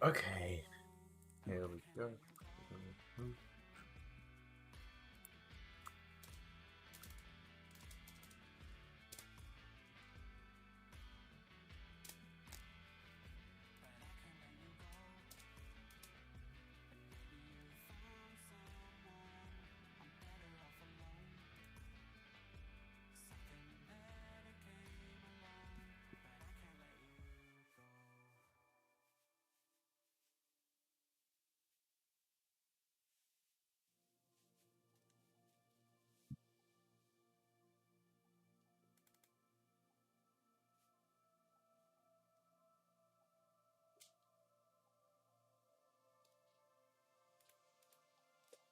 Okay, here we go.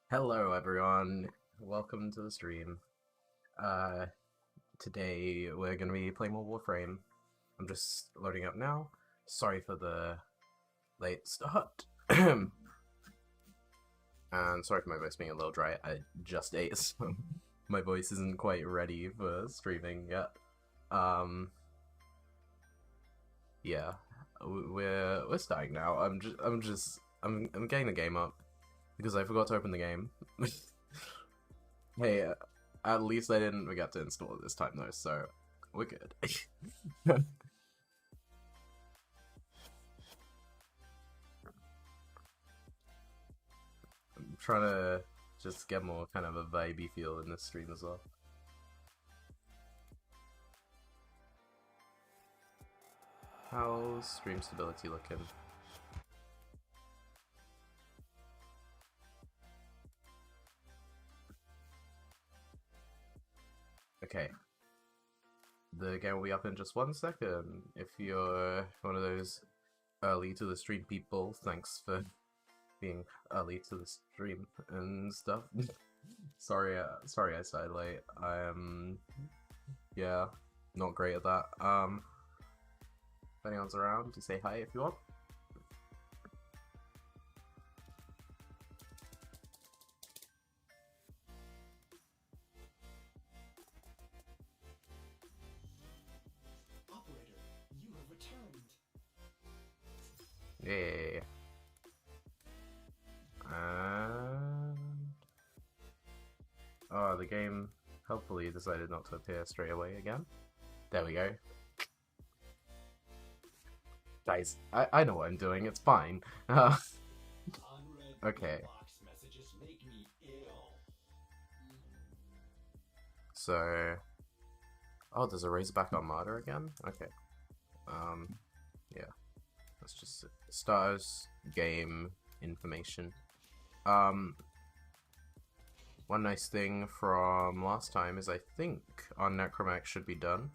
Hello everyone, welcome to the stream. Uh, Today we're gonna be playing more Warframe. I'm just loading up now. Sorry for the late start. And sorry for my voice being a little dry, I just ate, so my voice isn't quite ready for streaming yet. Yeah, we're starting now. I'm getting the game up because I forgot to open the game. Hey, at least I didn't forget to install it this time though, so we're good. I'm trying to just get more kind of a vibey feel in this stream as well. How's stream stability looking? Okay. The game will be up in just 1 second. If you're one of those early to the stream people, thanks for being early to the stream and stuff. sorry I started late. I am, yeah, not great at that. If anyone's around, to say hi if you want. Yeah. And oh, the game helpfully decided not to appear straight away again. There we go. Guys, I know what I'm doing, it's fine. Okay. So, oh, there's a Razorback Armada again? Okay. Yeah. Let's just stars game information. One nice thing from last time is I think our Necromech should be done.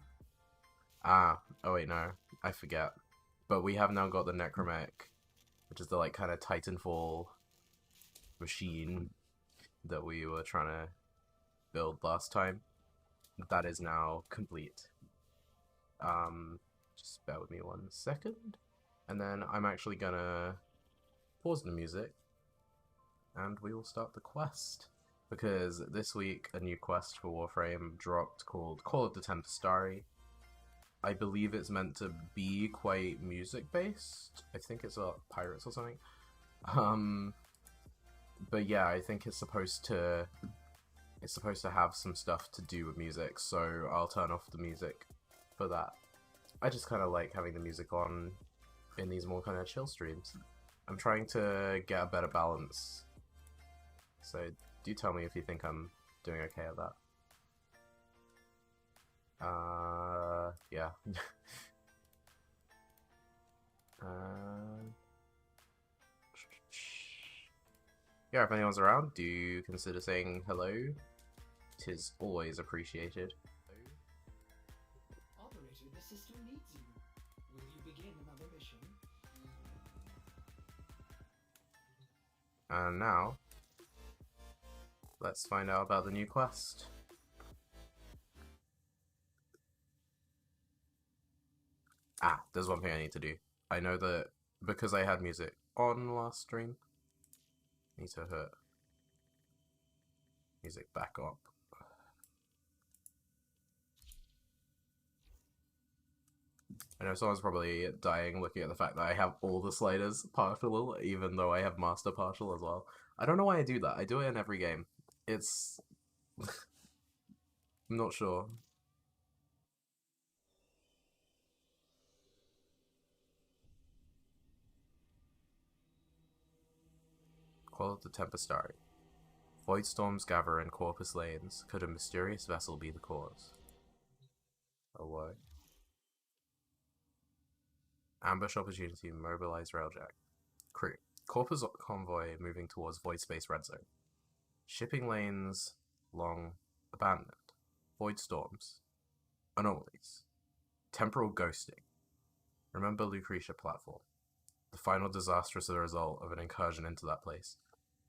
Oh wait, no, I forget. But we have now got the Necromech, which is the like kind of Titanfall machine that we were trying to build last time. That is now complete. Just bear with me 1 second. And then I'm actually gonna pause the music and we will start the quest. Because this week a new quest for Warframe dropped called Call of the Tempestari. I believe it's meant to be quite music based. I think it's about pirates or something. But yeah, I think it's supposed to have some stuff to do with music, so I'll turn off the music for that. I just kind of like having the music on in these more kind of chill streams. I'm trying to get a better balance, so do tell me if you think I'm doing okay at that. Yeah. Yeah, if anyone's around, do consider saying hello. Tis always appreciated. Operator, the system needs you. Will you begin another mission? And now, let's find out about the new quest. Ah, there's one thing I need to do. I know that because I had music on last stream, I need to hit music back up. I know someone's probably dying looking at the fact that I have all the sliders partial, even though I have master partial as well. I don't know why I do that. I do it in every game. It's... I'm not sure. Call of the Tempestari. Void storms gather in Corpus Lanes. Could a mysterious vessel be the cause? Oh, why? Ambush opportunity, mobilize railjack. Crew. Corpus convoy moving towards void space red zone. Shipping lanes long abandoned. Void storms. Anomalies. Temporal ghosting. Remember Lucretia platform. The final disaster is the result of an incursion into that place.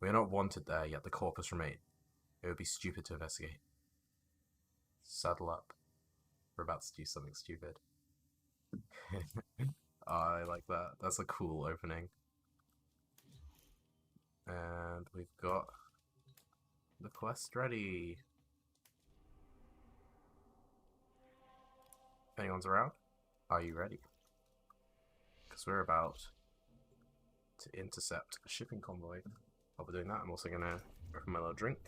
We are not wanted there, yet the corpus remain. It would be stupid to investigate. Saddle up. We're about to do something stupid. I like that. That's a cool opening. And we've got the quest ready. If anyone's around, are you ready? Because we're about to intercept a shipping convoy. While we're doing that, I'm also going to open my little drink.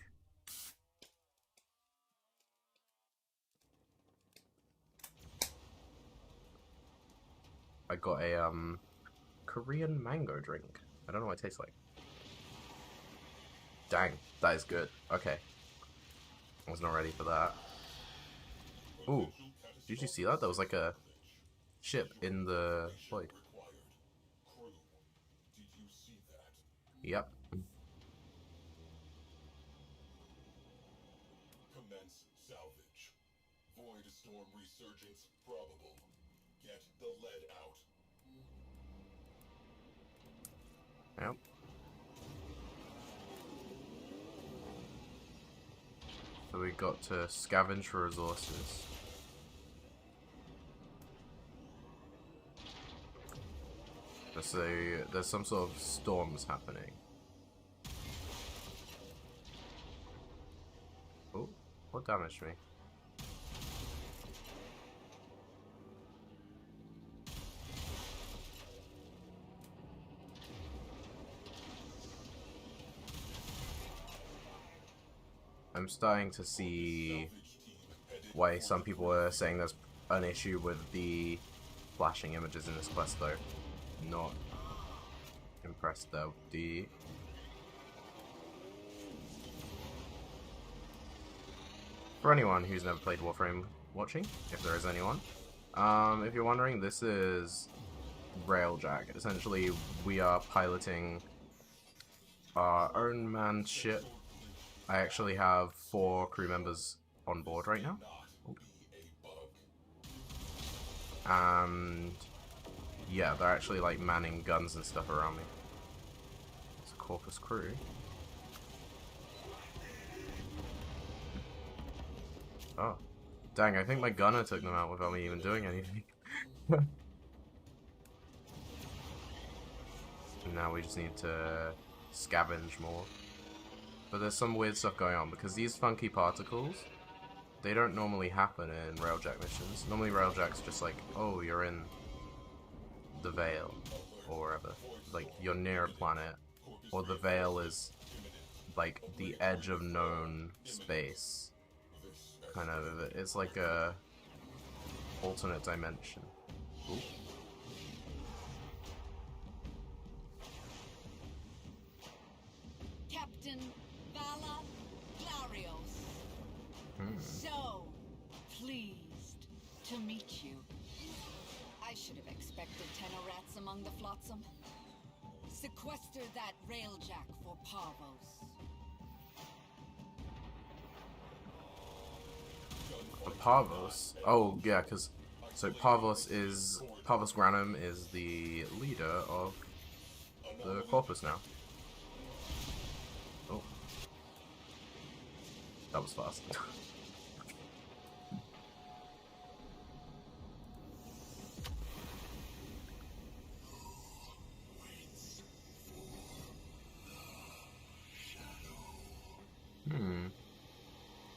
I got a Korean mango drink. I don't know what it tastes like. Dang, that is good. Okay. I was not ready for that. Ooh, did you see that? There was like a ship in the void. Yep. Commence salvage. Void storm resurgence probable. Get the lead out. Yep. So we got to scavenge for resources. So there's some sort of storms happening. Oh, what damaged me? I'm starting to see why some people are saying there's an issue with the flashing images in this quest, though. Not impressed though. For anyone who's never played Warframe watching, if there is anyone, if you're wondering, this is Railjack. Essentially, we are piloting our own manned ship. I actually have 4 crew members on board right now. And yeah, they're actually like manning guns and stuff around me. It's a Corpus crew. Oh. Dang, I think my gunner took them out without me even doing anything. Now we just need to scavenge more. But there's some weird stuff going on, because these funky particles, they don't normally happen in Railjack missions. Normally Railjack's just like, oh, you're in the Veil, or wherever. Like, you're near a planet, or the Veil is, like, the edge of known space. Kind of, it's like a alternate dimension. Ooh. Captain Vala Glarios. So pleased to meet you. I should have expected Tenorats among the flotsam. Sequester that railjack for Parvos. For Parvos? Oh, yeah, because... So Parvos Granum is the leader of the Corpus now. Oh. That was fast.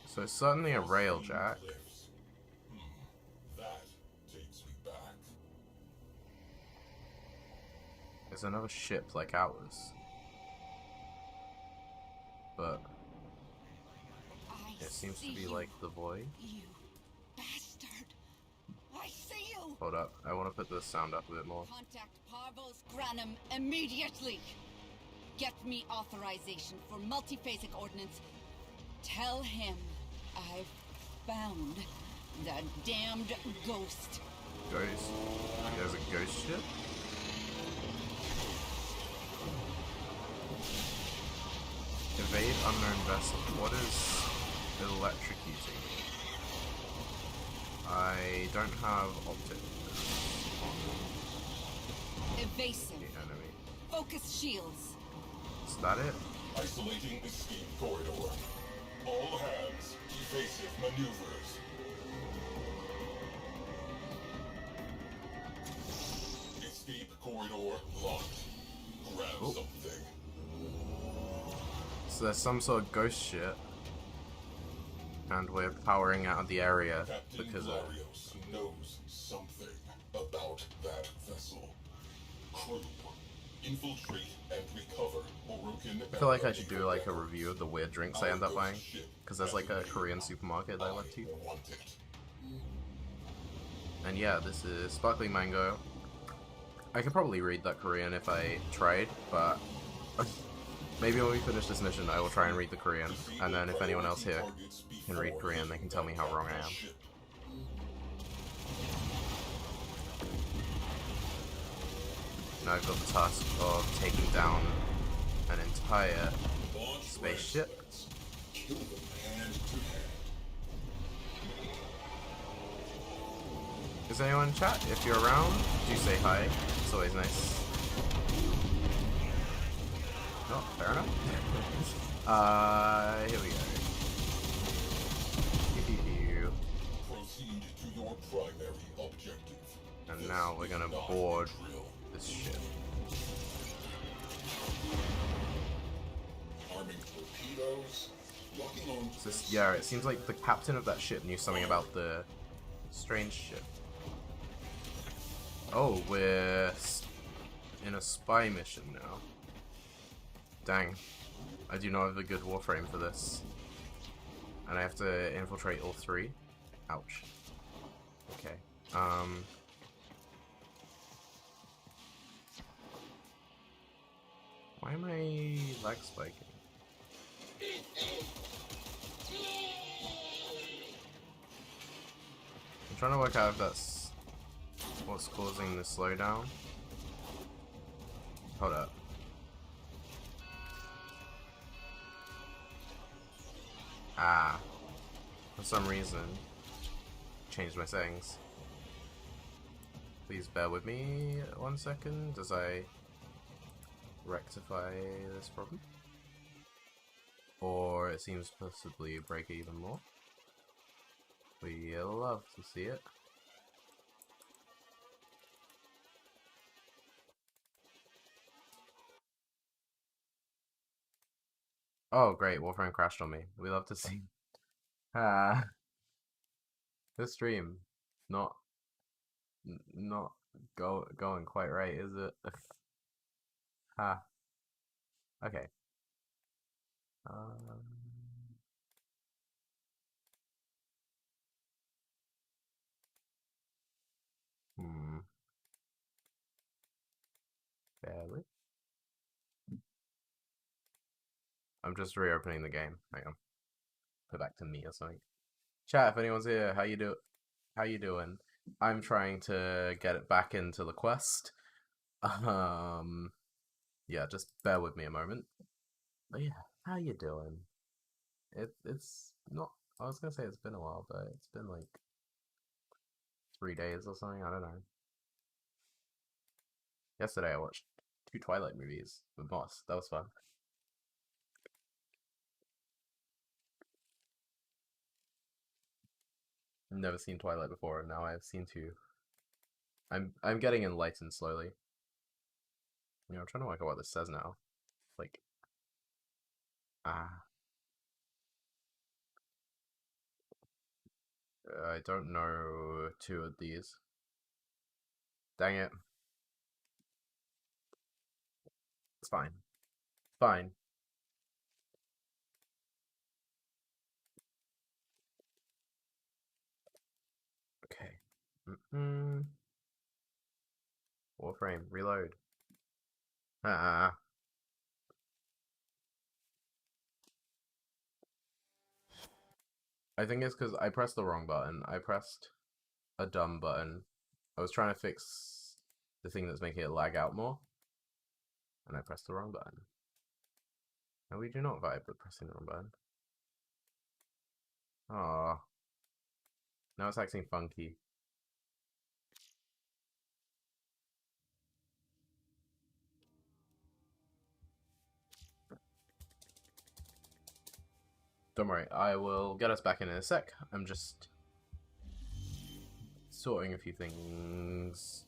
So certainly a railjack. That takes me back. It's another ship like ours. But it seems to be like the void. You bastard! I see you! Hold up, I want to put the sound up a bit more. Contact Parvos Granum immediately! Get me authorization for multiphasic ordnance. Tell him I've found the damned ghost. Ghost? There's a ghost ship? Evade unknown vessel. What is electrocuting? I don't have optics on Evasive. the enemy. Focus shields. Is that it? Isolating escape corridor. All hands, evasive maneuvers. Escape corridor locked. Grab Oh. something. So there's some sort of ghost ship. And we're powering out of the area Captain because of... Glarios knows something about that vessel. Crew, infiltrate and recover broken. I feel like I should do like a review of the weird drinks I end up buying. Because there's like a Korean supermarket that I went to. And yeah, this is sparkling mango. I could probably read that Korean if I tried, but maybe when we finish this mission I will try and read the Korean, and then if anyone else here can read Korean they can tell me how wrong I am. Now I've got the task of taking down an entire spaceship. Kill them hand to hand. Is anyone in chat? If you're around, do say hi. It's always nice. Oh, fair enough. Here we go. Proceed to your primary objective. And now we're gonna board this ship. Arming torpedoes, locking on. This, yeah, it seems like the captain of that ship knew something about the strange ship. Oh, we're in a spy mission now. Dang. I do not have a good warframe for this. And I have to infiltrate all three. Ouch. Okay. Why am I lag spiking? I'm trying to work out if that's what's causing the slowdown. Hold up. Ah. For some reason, changed my settings. Please bear with me 1 second as I rectify this problem. Or it seems possibly break even more. We love to see it. Oh great, Warframe crashed on me. We love to see. Ah, this stream not going quite right, is it? Ha. Okay. Um, hmm. Barely. I'm just reopening the game. Hang on. Put back to me or something. Chat, if anyone's here, how you doing? I'm trying to get it back into the quest. Yeah, just bear with me a moment. But yeah, how you doing? It's not. I was gonna say it's been a while, but it's been like 3 days or something. I don't know. Yesterday I watched 2 Twilight movies with Moss. That was fun. I've never seen Twilight before, and now I have seen 2. I'm getting enlightened slowly. You know, I'm trying to work out what this says now. Like, ah, I don't know 2 of these. Dang it. fine. Fine. Okay. Warframe, reload. Ah. I think it's because I pressed the wrong button. I pressed a dumb button. I was trying to fix the thing that's making it lag out more, and I pressed the wrong button. No, we do not vibe with pressing the wrong button. Ah. Now it's acting funky. Don't worry, I will get us back in a sec. I'm just sorting a few things.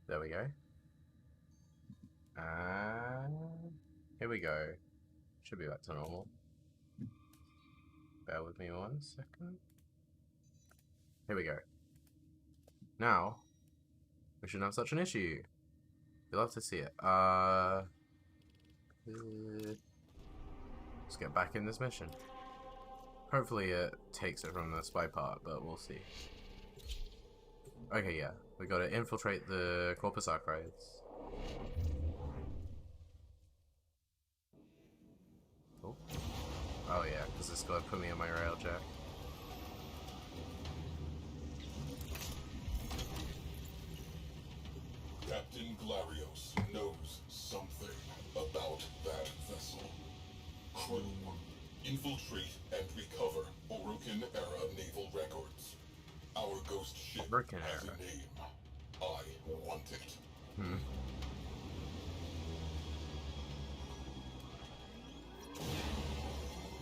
There we go. Here we go. Should be back to normal. Bear with me 1 second. Here we go. Now, we shouldn't have such an issue. You'll have to see it. Let's get back in this mission. Hopefully it takes it from the spy part, but we'll see. Okay, yeah. We gotta infiltrate the Corpus Archives. Oh. Oh yeah, because it's gonna put me on my railjack. Captain Glarios knows something about that vessel. Crew, infiltrate and recover Orokin-era naval records. Our ghost ship Orokin has a era. name. I want it.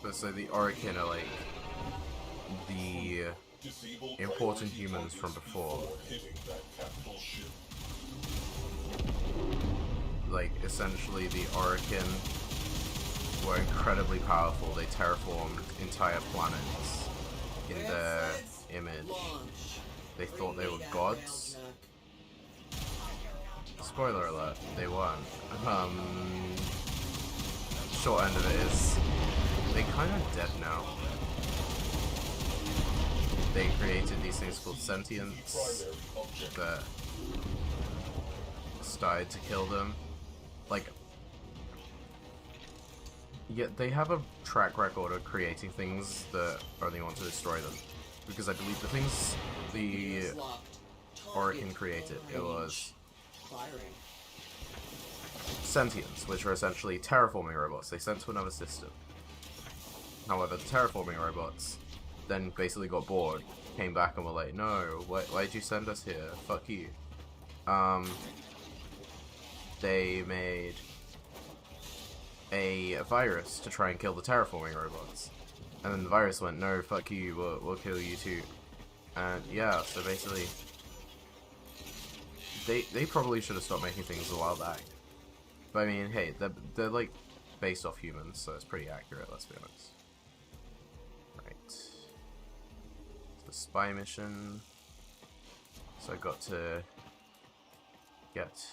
But so the Orokin are like the Disable important priority humans from targets before. hitting that capital ship. Like, essentially the Orokin were incredibly powerful. They terraformed entire planets in their image. They thought they were gods. Spoiler alert, they weren't. Short end of it is, they're kind of dead now. They created these things called sentients that started to kill them. Like, yeah, they have a track record of creating things that only want to destroy them. Because I believe the things the Orokin created, it was sentients, which are essentially terraforming robots they sent to another system. However, the terraforming robots then basically got bored, came back and were like, no, why'd you send us here? Fuck you. They made a virus to try and kill the terraforming robots. And then the virus went, no, fuck you, we'll kill you too. And yeah, so basically, they probably should have stopped making things a while back. But I mean, hey, they're like based off humans, so it's pretty accurate, let's be honest. Right. The spy mission. So I got to get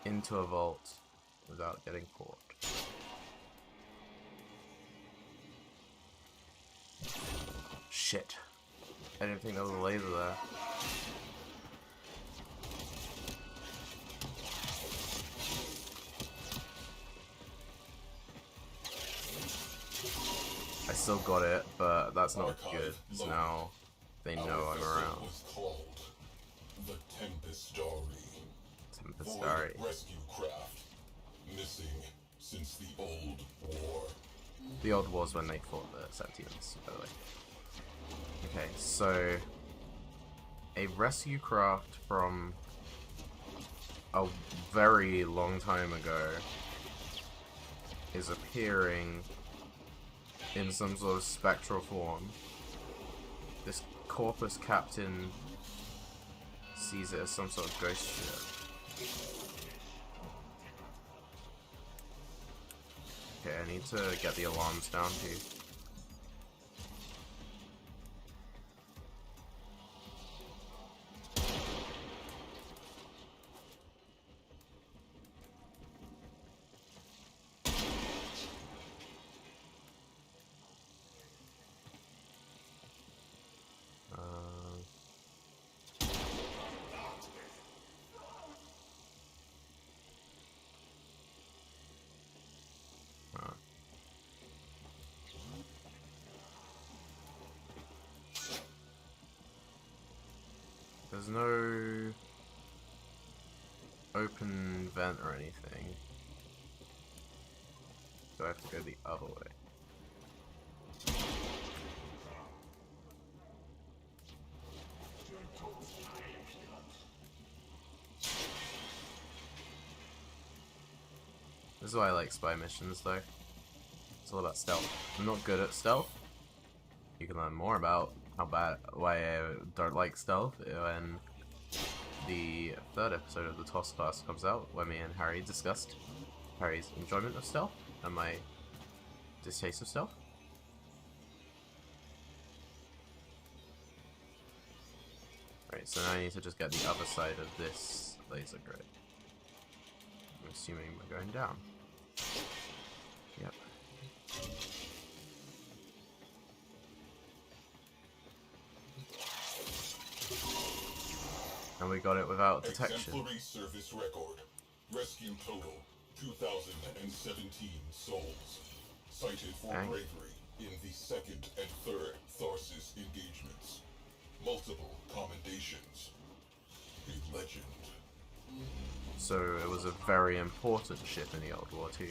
into a vault without getting caught. Shit. I didn't think there was a laser there. I still got it, but that's not good. So now they know I'm around. Was called the Tempestari. Tempestari. Void rescue craft. Missing since the old war. The old wars when they fought the sentients, by the way. Okay, so a rescue craft from a very long time ago is appearing in some sort of spectral form. This Corpus captain sees it as some sort of ghost ship. Okay, I need to get the alarms down too. There's no open vent or anything, so I have to go the other way. This is why I like spy missions though. It's all about stealth. I'm not good at stealth. You can learn more about why I don't like stealth when the third episode of the TOS class comes out, where me and Harry discussed Harry's enjoyment of stealth and my distaste of stealth. Right, so now I need to just get the other side of this laser grid. I'm assuming we're going down. Yep. And we got it without detection. Exemplary service record. Rescue total 2,017 souls. Cited for bravery in the second and third Tharsis engagements. Multiple commendations. A legend. So it was a very important ship in the Old War too.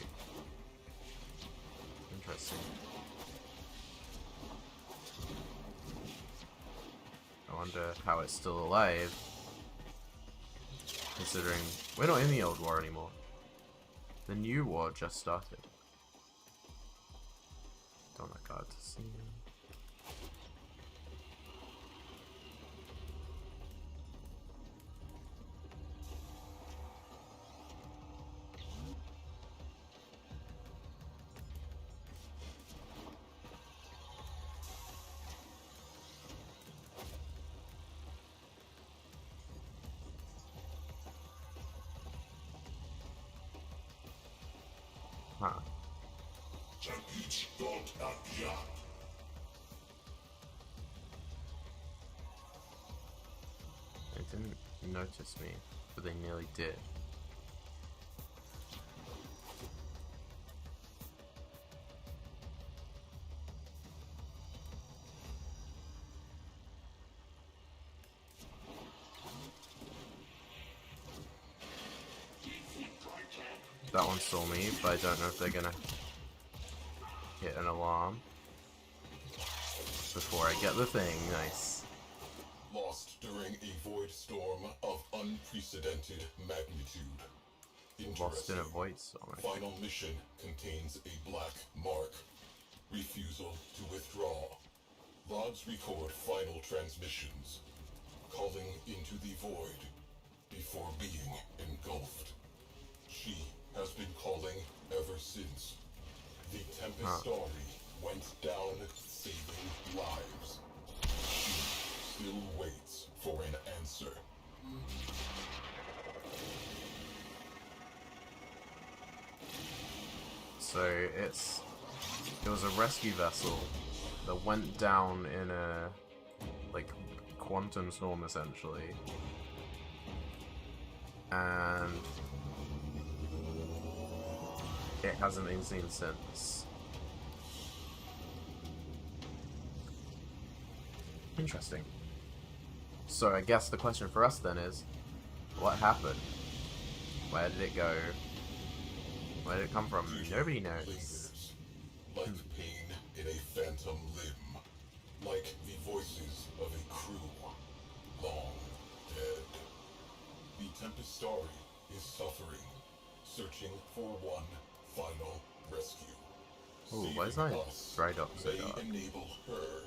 Interesting. I wonder how it's still alive, considering we're not in the Old War anymore. The New War just started. Don't let God to see. Huh. They didn't notice me, but they nearly did. That one saw me, but I don't know if they're gonna hit an alarm before I get the thing. Nice. Lost during a void storm of unprecedented magnitude. Lost in a Interesting. void storm. Final mission contains a black mark. Refusal to withdraw. Logs record final transmissions. Calling into the void before being engulfed. She has been calling ever since. The Tempestari went down saving lives. She still waits for an answer. So it was a rescue vessel that went down in a like quantum storm essentially, and it hasn't been seen since. Interesting. So I guess the question for us then is, what happened? Where did it go? Where did it come from? Nobody knows. Lingers, like pain in a phantom limb, like the voices of a crew long dead. The Tempestari is suffering, searching for one final rescue. Ooh, why is that Saving us dried up so may dark? enable her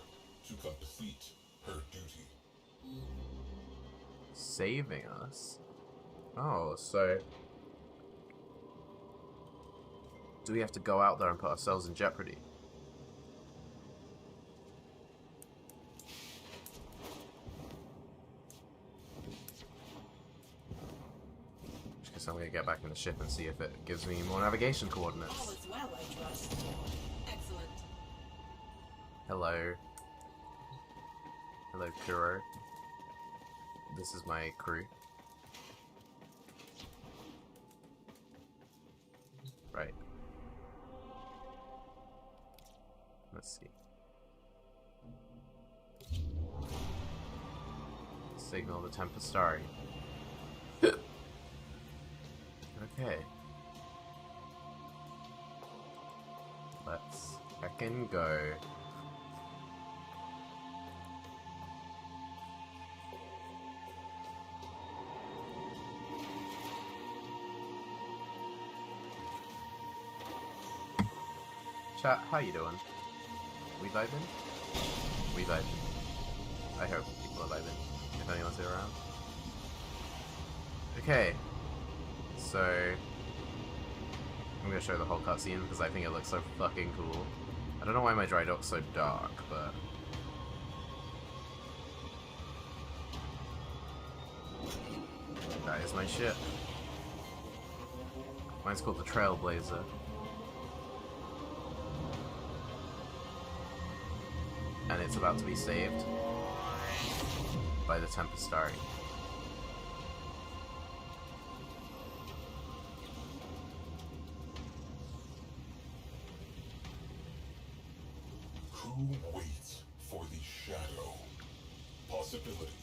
to complete her duty. saving us. Oh, so do we have to go out there and put ourselves in jeopardy? Because I'm gonna get back in the ship and see if it gives me more navigation coordinates. All is well, I trust. Excellent. Hello. Hello, Kuro. This is my crew. Right. Let's see. Signal the Tempestari. Okay. Let's heckin' go. Chat, how you doing? We vibing? We vibing. I hope people are vibing, if anyone's around. Okay, so I'm gonna show the whole cutscene because I think it looks so fucking cool. I don't know why my dry dock's so dark, but that is my ship. Mine's called the Trailblazer. And it's about to be saved by the Tempestari. Who waits for the shadow? Possibility.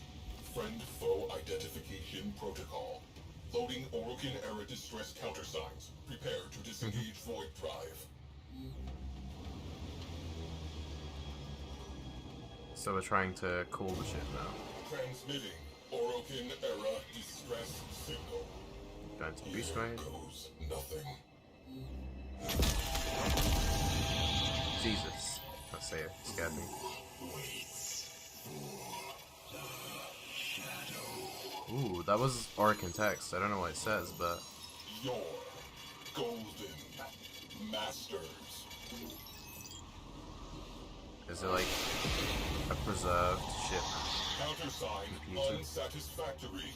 Friend-foe identification protocol. Loading Orokin-era distress countersigns. Prepare to disengage void drive. So we're trying to cool the ship now. Transmitting Orokin-era distress signal. Going to boost Here mode. goes nothing. Jesus. Let's say it scared me. Ooh, that was Orokin text. I don't know what it says, but Your golden masters. is it like a preserved ship? Countersign Computer. unsatisfactory.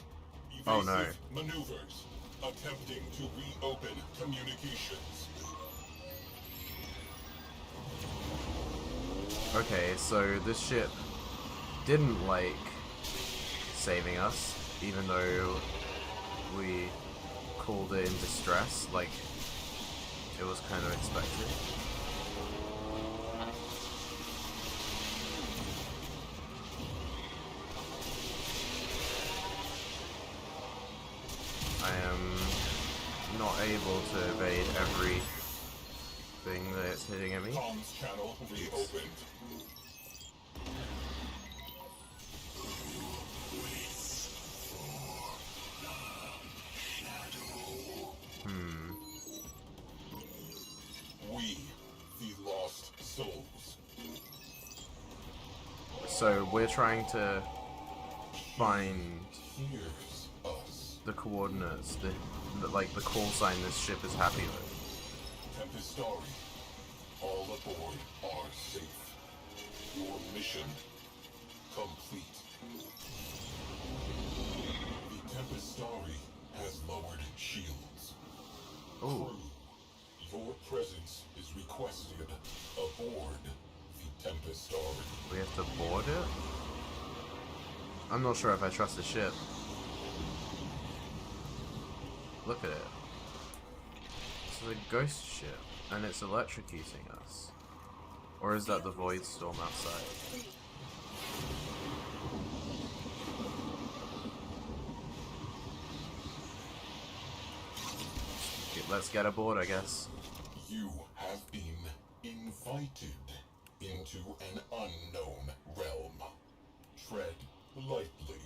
Oh, no. Evasive maneuvers. Attempting to reopen communications. Okay, so this ship didn't like saving us, even though we called it in distress, like it was kind of expected. I am not able to evade everything that it's hitting at me. Comms channel reopened. We, the lost souls. So we're trying to find Here's us. the coordinates, like the call sign this ship is happy with. Tempestari. All aboard are safe. Your mission complete. The Tempestari has lowered shields. Oh, Your presence is requested aboard the Tempestari. we have to board it? I'm not sure if I trust the ship. Look at it. It's a ghost ship, and it's electrocuting us. Or is that the void storm outside? Okay, let's get aboard, I guess. You have been invited into an unknown realm. Tread lightly.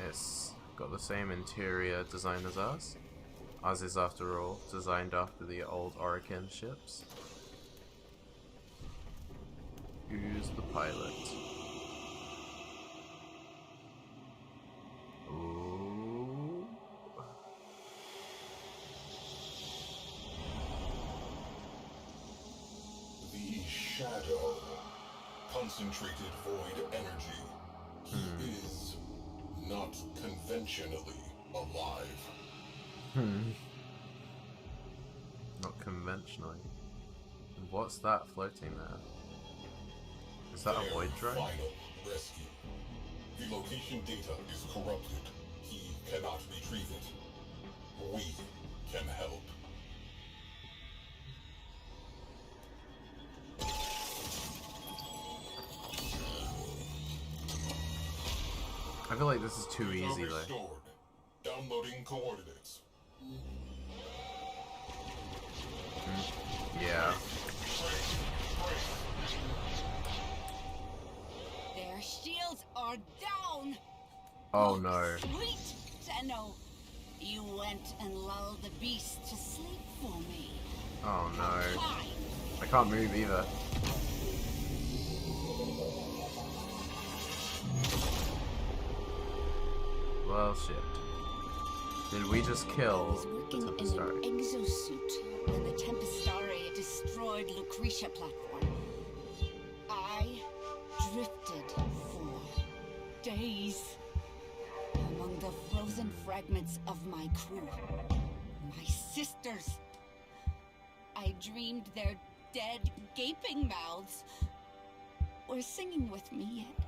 It's got the same interior design as ours. Ours is, after all, designed after the old Orokin ships. Who's the pilot? concentrated void energy. He is not conventionally alive. Not conventionally. What's that floating there? Is that a Their void drone? final rescue. The location data is corrupted. He cannot retrieve it. We can help. I feel like this is too easy though. Restored. Downloading coordinates. Yeah. Their shields are down! Oh no. Sweet Tenno! You went and lulled the beast to sleep for me. Oh no. Fine. I can't move either. Well, shit. Did we just I kill was the working in an Tempestari? exosuit when the Tempestari destroyed Lucretia platform. I drifted for days among the frozen fragments of my crew. My sisters. I dreamed their dead, gaping mouths were singing with me yet.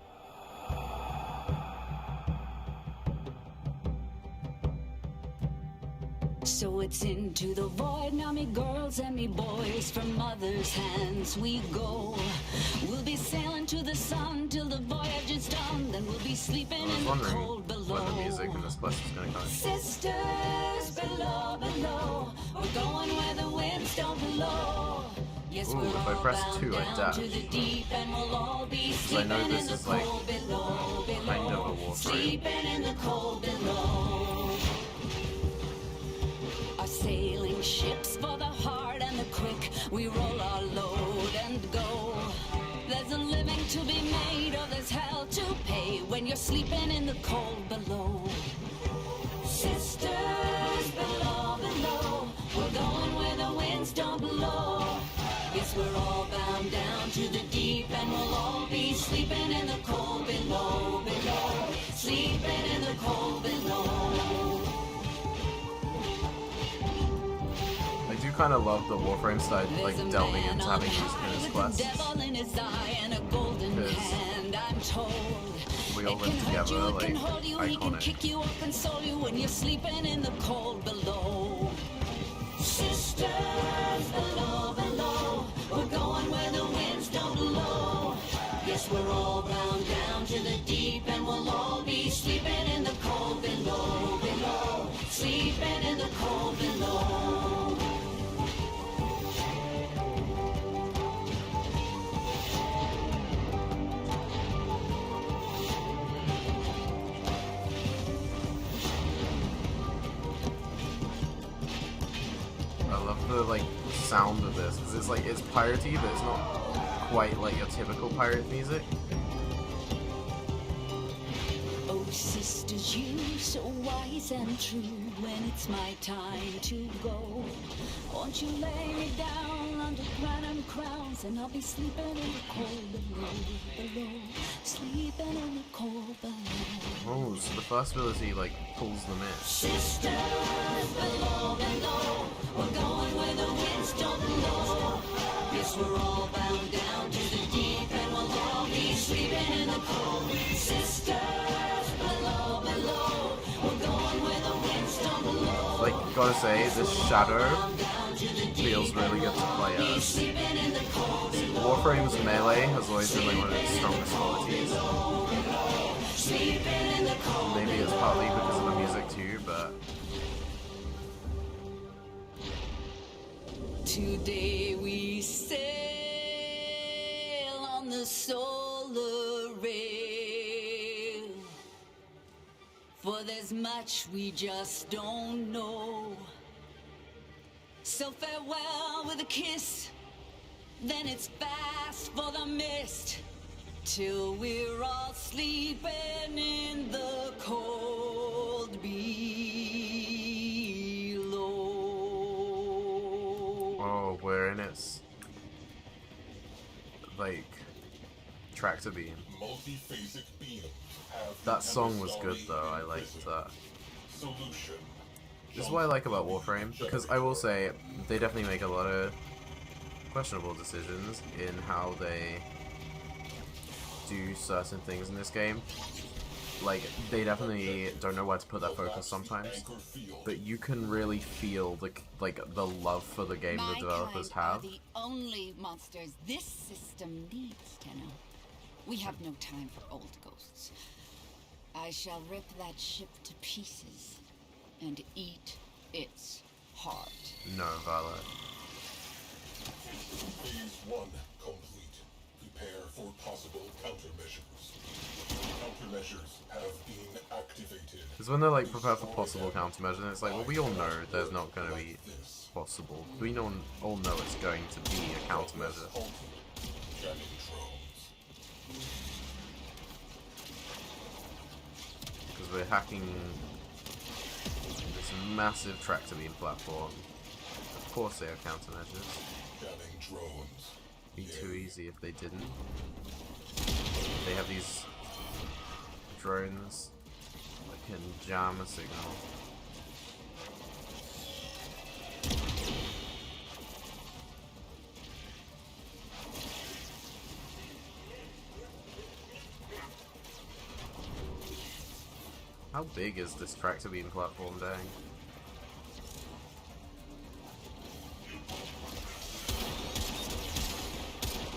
So it's into the void now, me girls and me boys. From mother's hands we go. We'll be sailing to the sun till the voyage is done. Then we'll be sleeping I was in the wondering cold below. when the music in this quest is gonna come. Sisters below, below. We're going where the winds don't blow. Yes, Ooh, we're if I all press bound 2, I down dash. to the deep, and we'll all be Because I know sleeping this in the is like cold below, kind of a below. warframe. Sleeping in the cold below. Our sailing ships for the hard and the quick. We roll our load and go. There's a living to be made, or there's hell to pay when you're sleeping in the cold below. Sisters below, below. We're going where the winds don't blow. Yes, we're all bound down to the deep, and we'll all be sleeping in the cold below, below. Sleeping in the cold below. I do kind of love the Warframe side, like There's a delving man into on having high these with quests. a devil in his eye and a golden Because hand, I'm told. we all It live can hurt together, you, it like, can hold you, he can iconic. kick you up and soul you when you're sleeping in the cold below. Sisters below, below. We're going where the winds don't blow. Yes, we're all bound down to the deep, and we'll all be sleeping in the cold below, below. Sleeping in the cold below. I love the like sound of this because it's like it's piratey, but it's not quite like your typical pirate music. Oh, sisters, you so wise and true. When it's my time to go, won't you lay me down under granite crowns, and I'll be sleeping in the cold below, below. Sleeping in the cold below. Oh, so the first ability like pulls them in. Sisters below, below. We're going where the winds don't blow. Yes, we're all bound down to the deep, and we'll all be sleeping in the cold. Sisters below, below. We're going where the winds don't blow. Like, gotta say, this shadow feels really good to play as. Sleeping in the cold. Warframe's melee has always been like one of its strongest qualities. Sleeping in the cold. Maybe it's partly because of the music too, but Today we sail on the solar rail, for there's much we just don't know. So farewell with a kiss, then it's fast for the mist, till we're all sleeping in the cold below. oh, we're in its like tractor beam. Multiphasic beams have That the song was good Tempestari though, I liked wizard. that. Solution. This is what I like about Warframe, because I will say, they definitely make a lot of questionable decisions in how they do certain things in this game. Like, they definitely don't know where to put their focus sometimes, but you can really feel the love for the game the developers have. The only monsters this system needs, Tenno. We have no time for old ghosts. I shall rip that ship to pieces and eat its heart. No, Vala. Phase 1 complete. Prepare for possible countermeasures. Countermeasures have been activated. Because when they're like, prepare for possible countermeasures, and it's like, well, we all know there's not going to be possible. We all know it's going to be a countermeasure. Jamming drones. Because we're hacking this massive tractor beam platform. Of course they have countermeasures. Jamming drones. Be too easy if they didn't. They have these drones that can jam a signal. How big is this tractor beam platform, dang?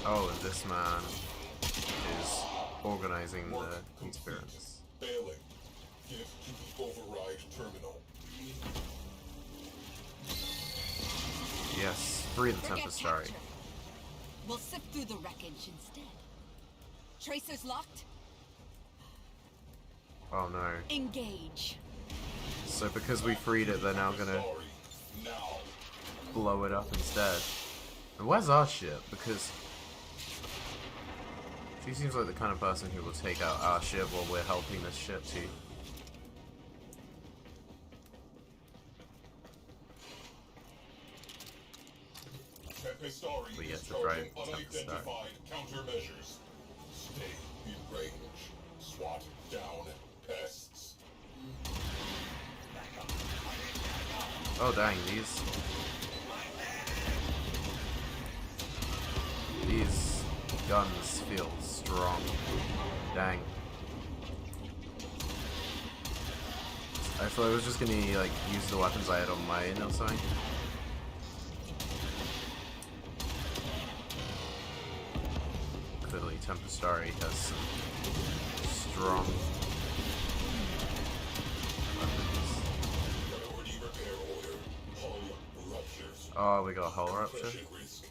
Oh, and this man is organizing the experience. Failing. Get to the override terminal. Yes, free the Forget Tempestari. capture. We'll sift through the wreckage instead. Tracers locked? Oh no. Engage. So because we freed it, they're now gonna Sorry. Now. blow it up instead. And where's our ship? Because she seems like the kind of person who will take out our ship while we're helping this ship too. Tempestari We get is to drive charging Tempestari. unidentified countermeasures. Stay in range. SWAT down pests. Oh dang, these guns feel strong. Dang. I thought I was just gonna like use the weapons I had on mine or something. Clearly Tempestari has some strong weapons. Priority repair order. Hull ruptures. Oh, we got hull rupture. Compression risk.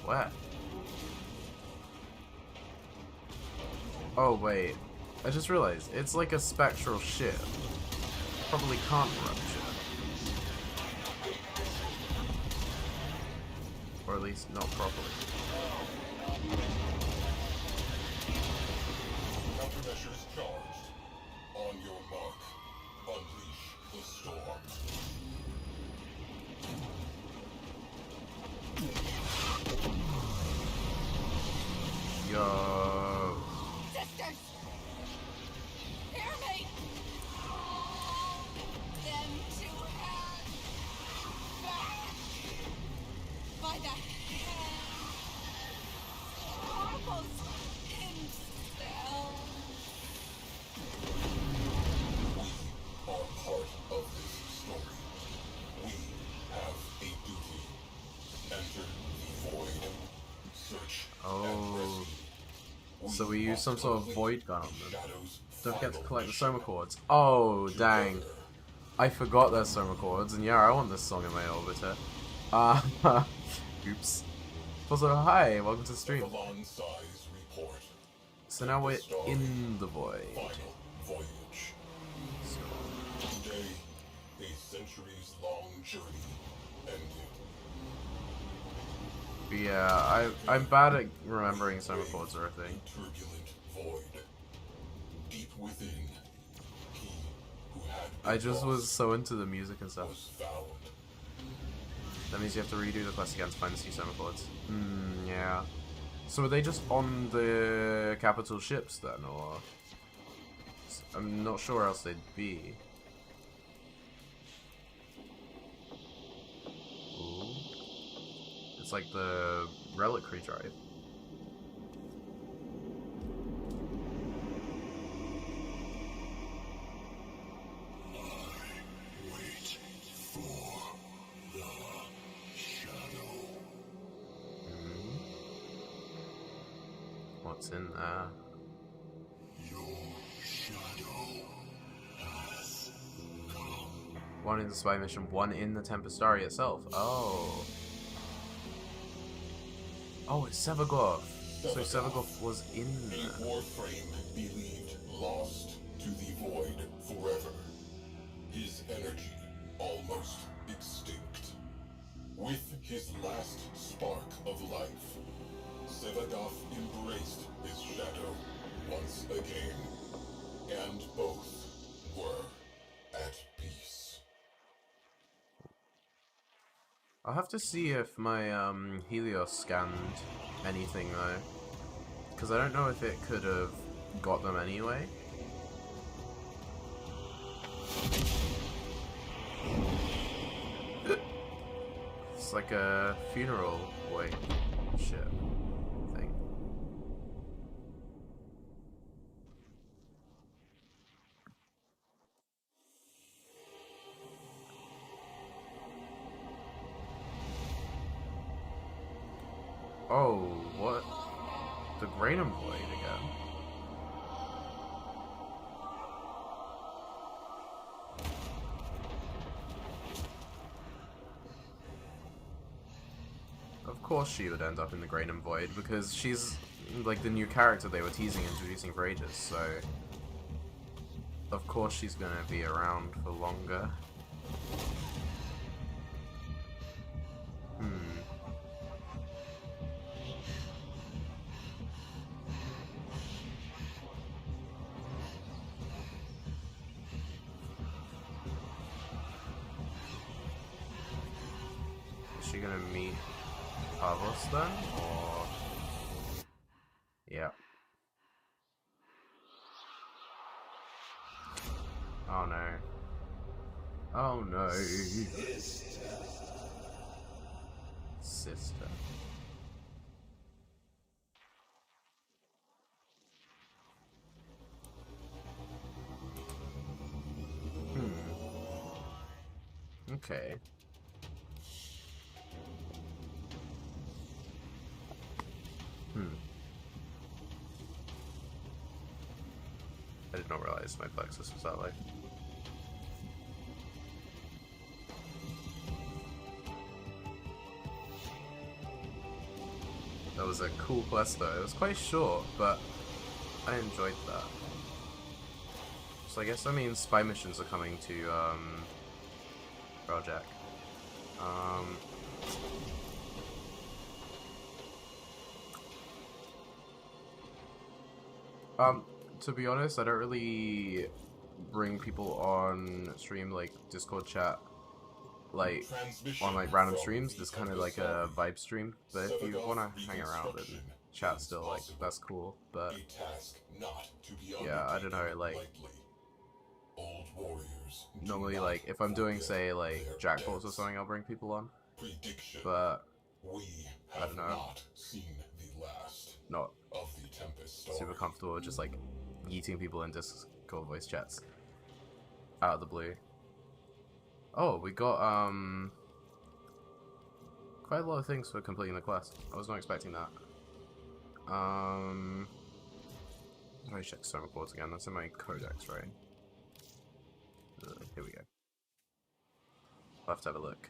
Where? Oh wait, I just realized it's like a spectral ship. Probably can't rupture. Or at least not properly. Countermeasures charged. On your mark. Unleash the storm. Yo. Sisters! Hear me! Them two hands back by the hand. Almost himself. We are part of this story. We have a duty. Enter the void. Search and rescue. So we use some sort of void gun on them. Shadow's Don't forget to final collect the mission. soma chords. Oh, dang. I forgot there's soma chords, and yeah, I want this song in my orbiter. Oops. Also, hi, welcome to the stream. Avalon size report. So now we're in the void. Final voyage. Today, a centuries-long journey ended. But yeah, I'm bad at remembering soma chords or a thing. Turbulent void. Deep within, he who had I just been was lost so into the music and stuff. was found. That means you have to redo the quest again to find the sea soma chords. Yeah. So are they just on the capital ships then, or? I'm not sure where else they'd be. Ooh. It's like the reliquary drive. Wait for the shadow. What's in there? Your shadow has come. One in the spy mission, one in the Tempestari itself. Oh. Oh, it's Sevagov. So Sevagov was in A there. warframe believed lost to the void forever. His energy almost extinct. With his last spark of life, Sevagov embraced his shadow once again, and both were at peace. I'll have to see if my Helios scanned anything though, because I don't know if it could have got them anyway. It's like a funeral wake shit thing. Oh, what? The Granum Void again. Of course she would end up in the Granum Void, because she's like the new character they were teasing introducing for ages, so of course she's gonna be around for longer. Is she gonna meet Pavos then, or... Yeah. Oh no. Oh no. Sister. Okay. I did not realize my plexus was that way. That was a cool quest though. It was quite short, but I enjoyed that. So I guess that means spy missions are coming to Project. To be honest, I don't really bring people on stream like Discord chat like on like random streams. This kind of like a vibe stream, but if you want to hang around and chat still, like that's cool. But yeah, I don't know, like normally like if I'm doing say like jackpots or something, I'll bring people on, but I don't know, not super comfortable with just like yeeting people in Discord voice chats out of the blue. Oh, we got quite a lot of things for completing the quest. I was not expecting that. Let me check some reports again. That's in my codex, right? Here we go. I'll have to have a look.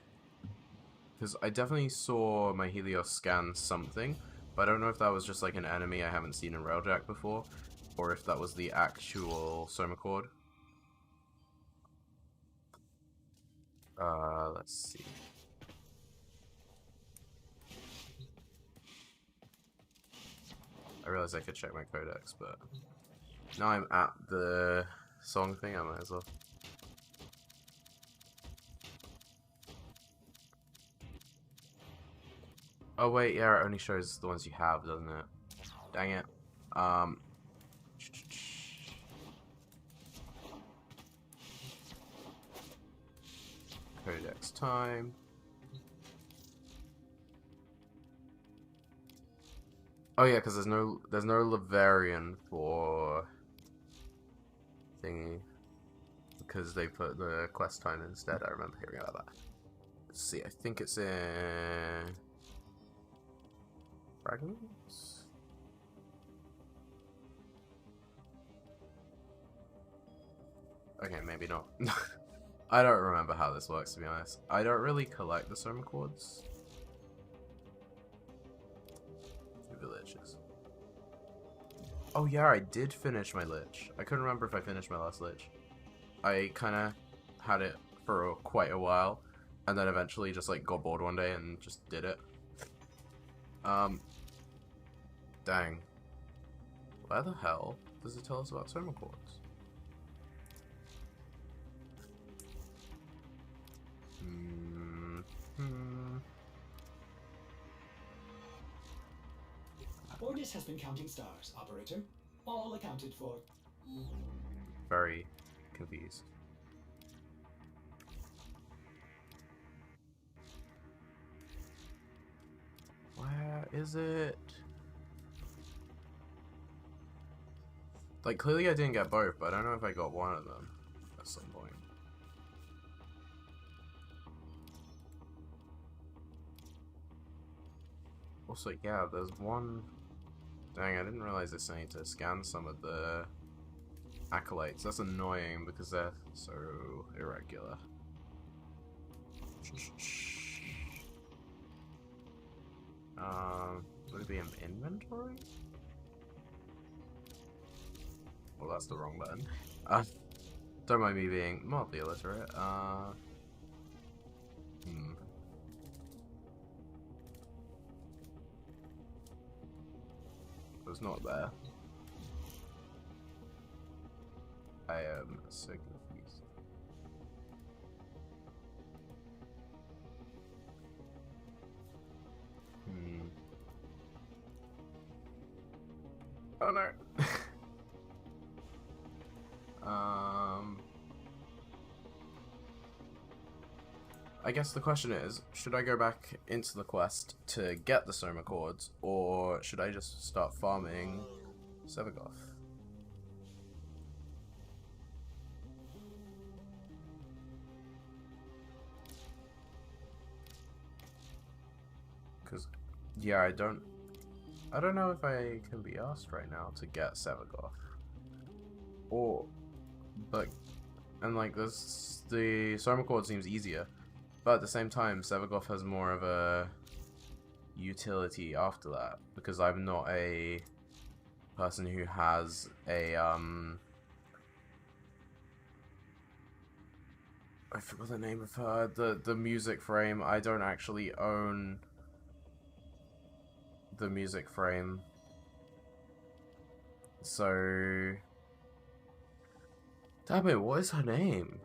Because I definitely saw my Helios scan something, but I don't know if that was just like an enemy I haven't seen in Railjack before, or if that was the actual Soma Chord. Let's see. I realized I could check my codex, but now I'm at the song thing, I might as well. Oh wait, yeah, it only shows the ones you have, doesn't it? Dang it. Codex time. Oh yeah, because there's no Laverian for thingy, because they put the quest time instead. I remember hearing about that. Let's see, I think it's in Fragments. Okay, maybe not. I don't remember how this works, to be honest. I don't really collect the Soma Chords. Villages. Oh yeah, I did finish my Lich. I couldn't remember if I finished my last Lich. I kind of had it for quite a while, and then eventually just like got bored one day and just did it. Dang. Where the hell does it tell us about Soma Chords? Ordis has been counting stars, operator. All accounted for. Very confused. Where is it? Like, clearly I didn't get both, but I don't know if I got one of them at some point. Also, yeah, there's one... Dang, I didn't realize I need to scan some of the acolytes. That's annoying because they're so irregular. Would it be an inventory? Well, that's the wrong button. Don't mind me being mildly illiterate. It was not there. I am so confused. Oh no. I guess the question is, should I go back into the quest to get the Soma Chords, or should I just start farming Sevagoth? Because, yeah, I don't know if I can be asked right now to get Sevagoth. And like, the Soma Chord seems easier. But at the same time, Sevagoth has more of a utility after that, because I'm not a person who has a I forgot the name of her, the music frame. I don't actually own the music frame. So damn it, what is her name?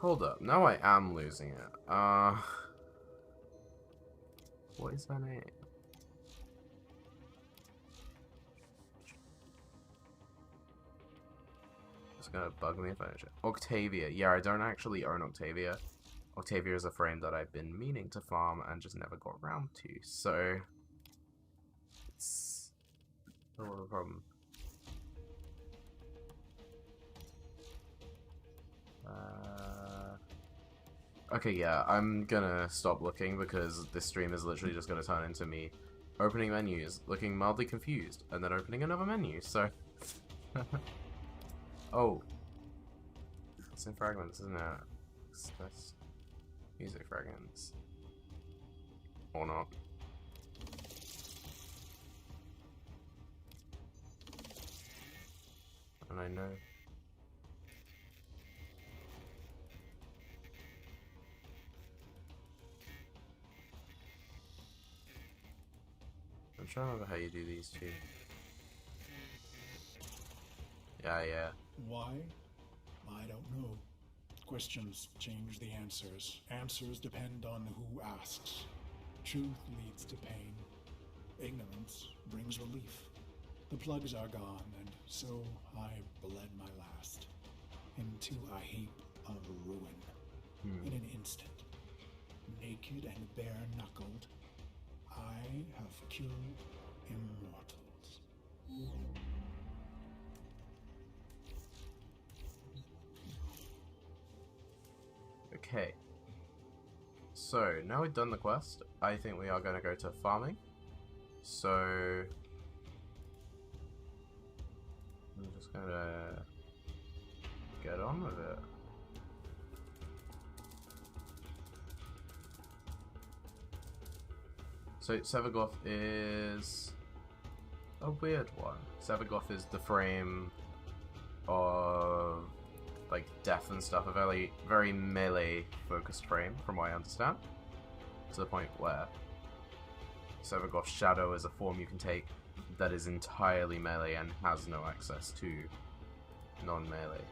Hold up, now I am losing it. What is her name? It's gonna bug me if I don't check. Octavia. Yeah, I don't actually own Octavia. Octavia is a frame that I've been meaning to farm and just never got around to, so it's a lot of a problem. Okay, yeah, I'm gonna stop looking because this stream is literally just gonna turn into me opening menus, looking mildly confused, and then opening another menu, so... Oh. It's in fragments, isn't it? That's music fragments. Or not. And I know... I'm trying to remember how you do these two. Yeah. Why? I don't know. Questions change the answers. Answers depend on who asks. Truth leads to pain. Ignorance brings relief. The plugs are gone, and so I bled my last into a heap of ruin. In an instant, naked and bare-knuckled, I have killed immortals. Okay. So, now we've done the quest, I think we are going to go to farming. So, I'm just going to get on with it. So, Sevagoth is a weird one. Sevagoth is the frame of like death and stuff, a very melee focused frame from what I understand, to the point where Sevagoth's shadow is a form you can take that is entirely melee and has no access to non-melee.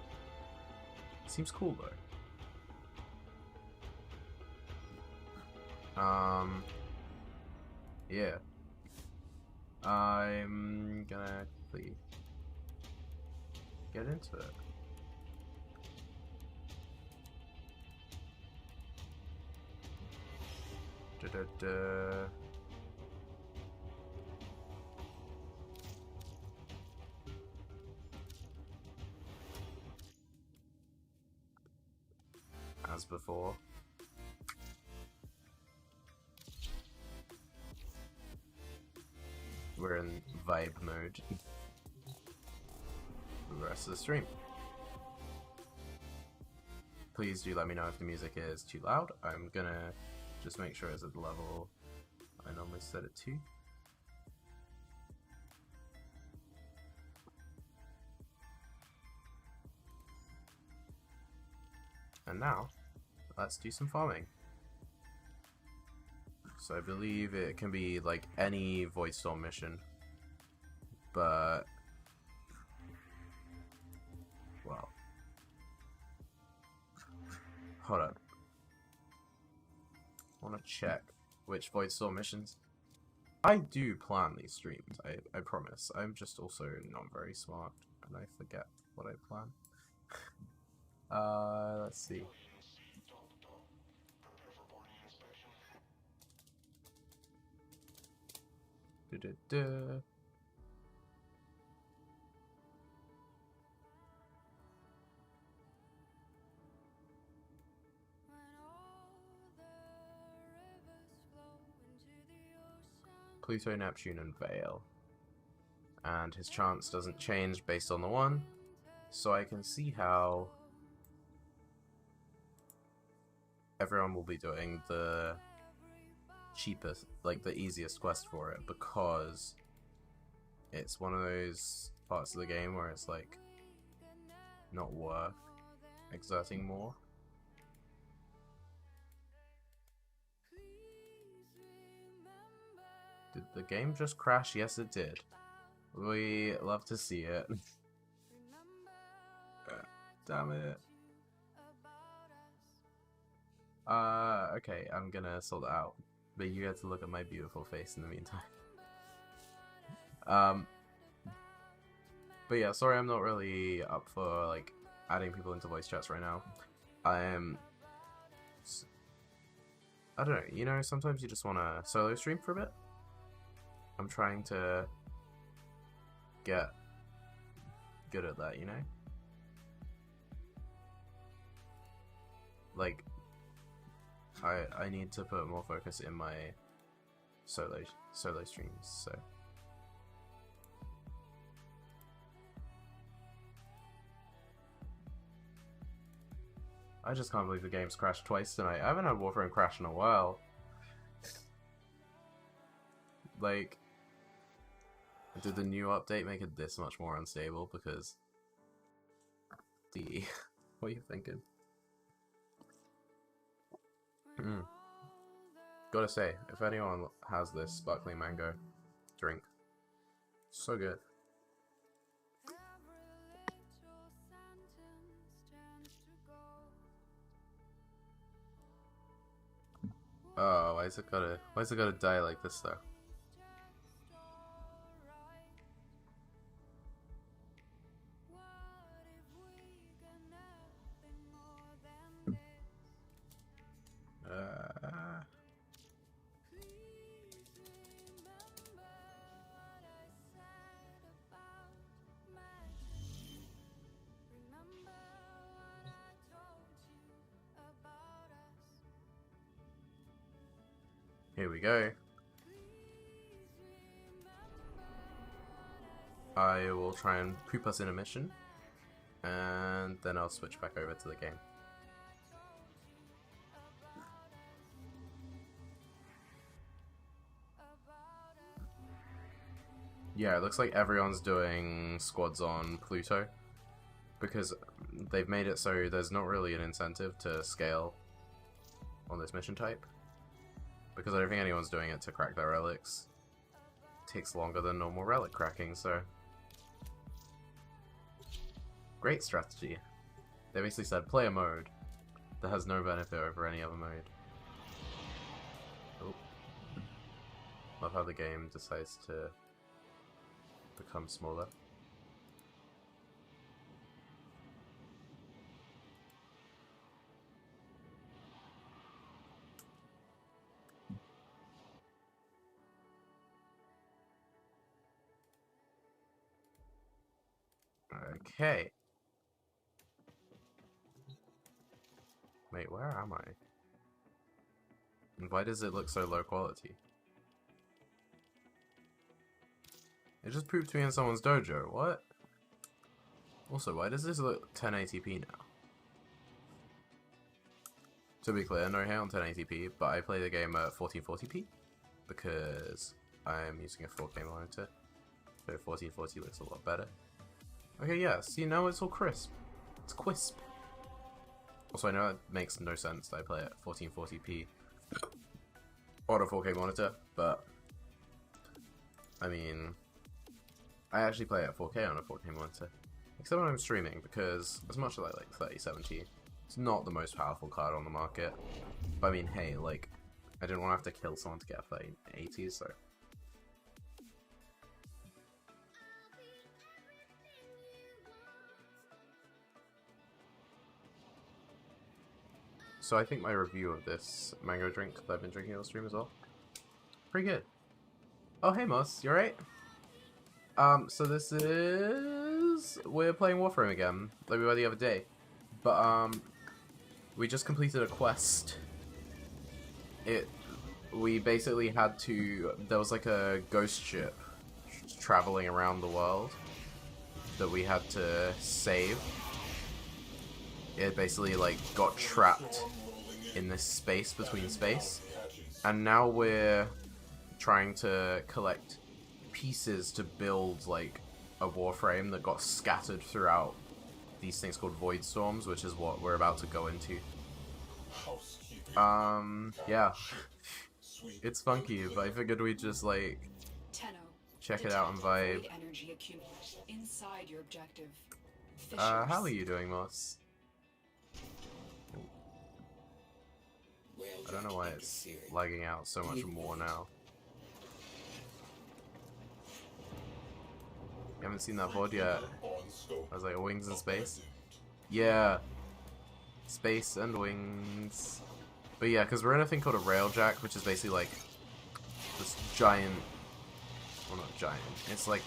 Seems cool though. Yeah, I'm gonna quickly get into it. As before. We're in vibe mode. The rest of the stream. Please do let me know if the music is too loud. I'm gonna just make sure it's at the level I normally set it to. And now, let's do some farming. So I believe it can be like any Voidstorm mission, but well, hold up. I want to check which Voidstorm missions. I do plan these streams, I promise. I'm just also not very smart and I forget what I plan. Let's see. Da-da-da. Pluto, Neptune, and Vale. And his chance doesn't change based on the one, so I can see how everyone will be doing the cheapest, like the easiest quest for it, because it's one of those parts of the game where it's like not worth exerting more. Did the game just crash? Yes, it did. We love to see it. Damn it. Okay, I'm gonna sort it out. But you get to look at my beautiful face in the meantime. But yeah, sorry I'm not really up for, like, adding people into voice chats right now. I don't know, you know, sometimes you just want to solo stream for a bit. I'm trying to get good at that, you know? Like, I need to put more focus in my solo streams, so. I just can't believe the game's crashed twice tonight. I haven't had Warframe crash in a while. Like, did the new update make it this much more unstable? Because what are you thinking? Gotta say, if anyone has this sparkling mango drink, so good. Oh, why is it gotta die like this though? Here we go. I will try and poop us in a mission, and then I'll switch back over to the game. Yeah, it looks like everyone's doing squads on Pluto, because they've made it so there's not really an incentive to scale on this mission type. Because I don't think anyone's doing it to crack their relics. It takes longer than normal relic cracking, so... Great strategy. They basically said, play a mode that has no benefit over any other mode. Oh. Love how the game decides to become smaller. Okay. Wait, where am I? And why does it look so low quality? It just pooped me in someone's dojo, what? Also, why does this look 1080p now? To be clear, no hate on 1080p, but I play the game at 1440p because I'm using a 4K monitor, so 1440 looks a lot better. Okay, yeah, see, now it's all crisp. It's crisp. Also, I know it makes no sense that I play at 1440p on a 4K monitor, but I mean, I actually play at 4K on a 4K monitor, except when I'm streaming, because as much as I like 3070, it's not the most powerful card on the market. But I mean, hey, like, I didn't want to have to kill someone to get a 3080, so... So I think my review of this mango drink that I've been drinking on stream as well, pretty good. Oh hey Moss, you alright? So this is... we're playing Warframe again, like we were the other day. But we just completed a quest. We basically had to... there was like a ghost ship traveling around the world that we had to save. It basically like got trapped in this space between space, and now we're trying to collect pieces to build like a warframe that got scattered throughout these things called void storms, which is what we're about to go into. Yeah, it's funky, but I figured we'd just like check it out and vibe. Inside your objective. How are you doing, Moss? I don't know why it's lagging out so much more now. You haven't seen that VOD yet? I was like, wings in space? Yeah. Space and wings. But yeah, because we're in a thing called a railjack, which is basically like this giant... well, not giant. It's like...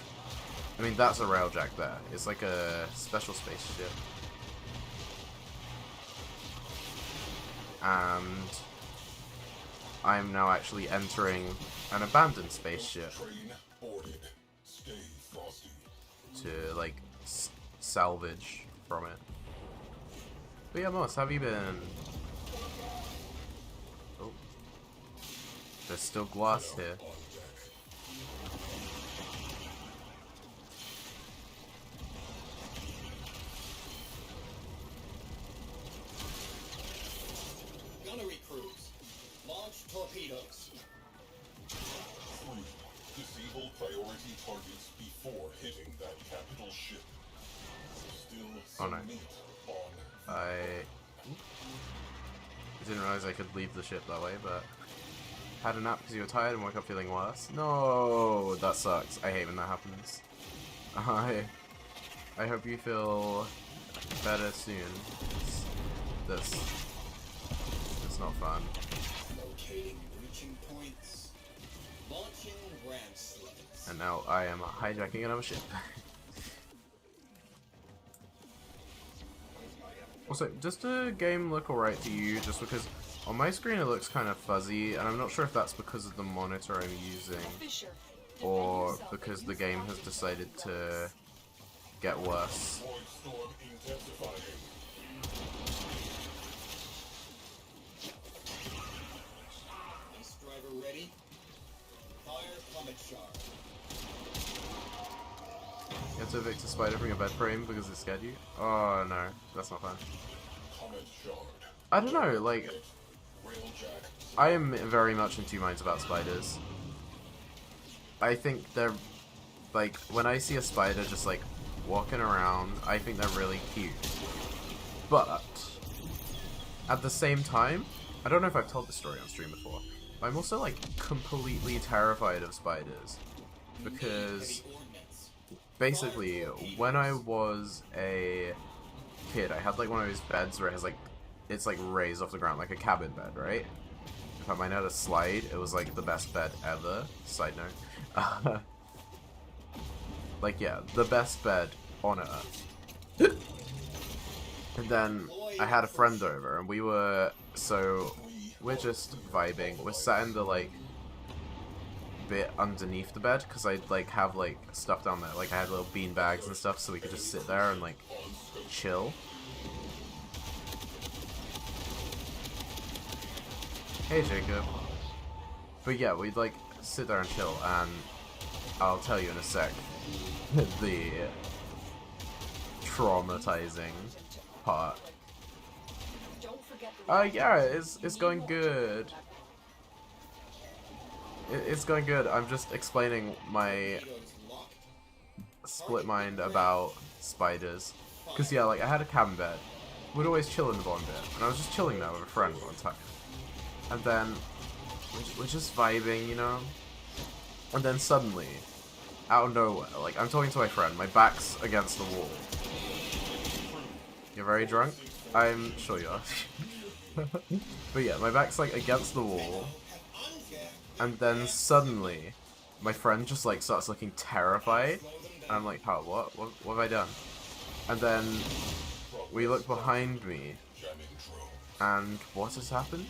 I mean, that's a railjack there. It's like a special spaceship. And I'm now actually entering an abandoned spaceship to like salvage from it. But yeah, Moss, how have you been? Oh, there's still glass here. Gunnery crews, launch torpedoes. 3. Disable priority targets before hitting that capital ship. Still some meat on. I didn't realize I could leave the ship that way, but had a nap because you were tired and woke up feeling worse? No, that sucks. I hate when that happens. I hope you feel better soon. This it's not fun. Locating breaching points. Launching ram sleds. And now I am hijacking another ship. Also, does the game look alright to you? Just because on my screen it looks kind of fuzzy, and I'm not sure if that's because of the monitor I'm using, or because the game has decided to get worse. Void storm intensifying. Ice driver ready. Fire comet shard. You have to evict a spider from your bed frame because it scared you? Oh no, that's not fun. Comet shard. I don't know, like, Railjack. I am very much in two minds about spiders. I think they're, like, when I see a spider just, like, walking around, I think they're really cute. But, at the same time, I don't know if I've told this story on stream before, but I'm also, like, completely terrified of spiders. Because, basically, when I was a kid, I had, like, one of those beds where it has, like, it's, like, raised off the ground, like a cabin bed, right? If I might had a slide, it was, like, the best bed ever. Side note. Like, yeah, the best bed on earth. And then I had a friend over, and we're just vibing. We're sat in the, like, bit underneath the bed, because I'd, like, have, like, stuff down there. Like, I had little bean bags and stuff, so we could just sit there and, like, chill. Hey, Jacob. But yeah, we'd, like, sit there and chill, and I'll tell you in a sec the traumatizing part. Yeah, it's going good. It's going good. I'm just explaining my split mind about spiders. Because, yeah, like, I had a cabin bed. We'd always chill in the bottom bit, and I was just chilling there with a friend one time. And then, we're just vibing, you know? And then suddenly, out of nowhere, like, I'm talking to my friend, my back's against the wall. You're very drunk? I'm sure you are. But yeah, my back's, like, against the wall. And then suddenly, my friend just, like, starts looking terrified. And I'm like, pal, what have I done? And then, we look behind me. And what has happened?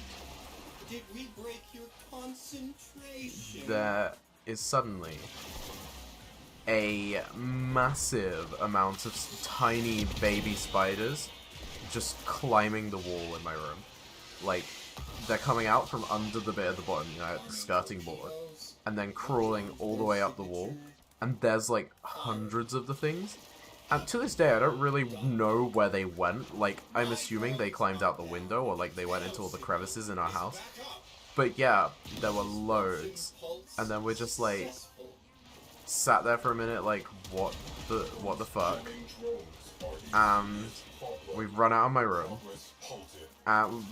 Did we break your concentration? There is suddenly a massive amount of tiny baby spiders just climbing the wall in my room. Like, they're coming out from under the bit at the bottom, you know, the skirting board, and then crawling all the way up the wall. And there's, like, hundreds of the things. And to this day, I don't really know where they went. Like, I'm assuming they climbed out the window, or, like, they went into all the crevices in our house. But yeah, there were loads. And then we're just, like, sat there for a minute, like, what the fuck? And we've run out of my room. And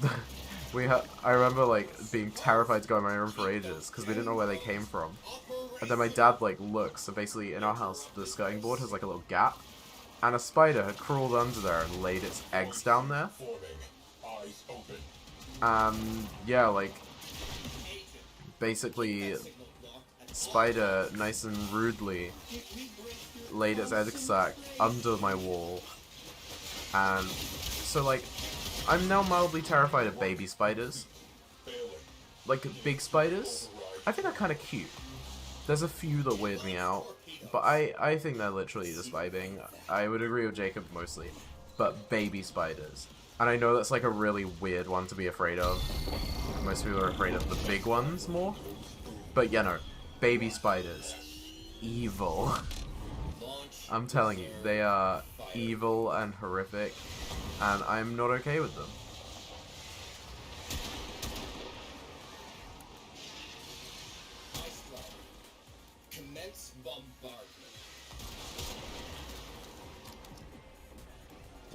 I remember, like, being terrified to go in my room for ages, because we didn't know where they came from. And then my dad, like, looks, so basically in our house, the skirting board has, like, a little gap. And a spider had crawled under there and laid its eggs down there. Yeah, like, basically, spider, nice and rudely, laid its egg sac under my wall. And so, like, I'm now mildly terrified of baby spiders. Like, big spiders, I think they're kind of cute. There's a few that weird me out, but I think they're literally just vibing. I would agree with Jacob mostly, but baby spiders. And I know that's like a really weird one to be afraid of. Most people are afraid of the big ones more. But yeah, no, baby spiders. Evil. I'm telling you, they are evil and horrific, and I'm not okay with them. Commence bombardment.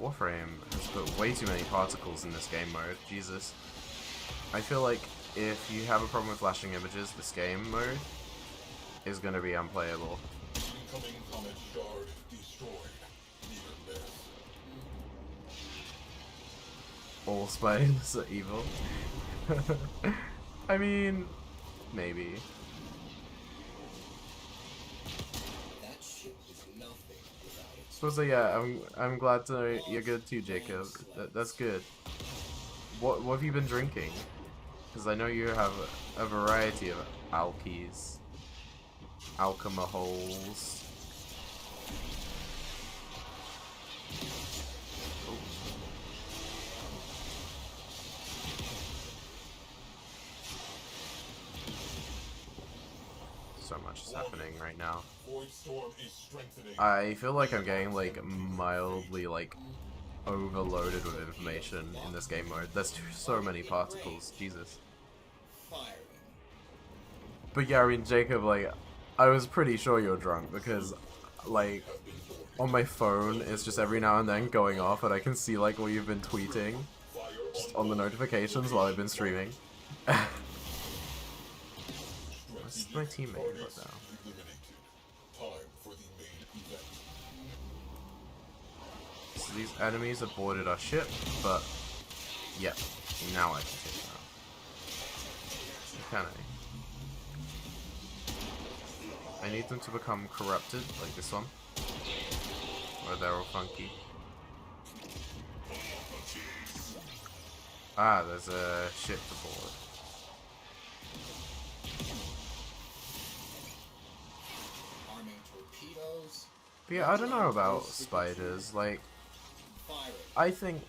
Warframe has put way too many particles in this game mode. Jesus. I feel like if you have a problem with flashing images, this game mode is going to be unplayable. Incoming comet shard destroyed. Near miss. All spiders are evil. I mean, maybe. That ship is nothing without its So yeah, I'm glad to know you're good too, Jacob. That's good. What have you been drinking? Because I know you have a variety of alkies, alcohols. So much is happening right now. Void storm is strengthening. I feel like I'm getting like mildly like overloaded with information in this game mode. There's so many particles, Jesus. firing. But yeah, I mean, Jacob, like, I was pretty sure you're drunk because, like, on my phone, it's just every now and then going off, and I can see like what you've been tweeting just on the notifications while I've been streaming. Where's my teammate right now? Eliminated. Time for the main event. So these enemies have boarded our ship, but yeah, now I can take them out. Can I? I need them to become corrupted, like this one, where they're all funky. Ah, there's a ship to board. Arming torpedoes. But yeah, I don't know about spiders. Like, Firing.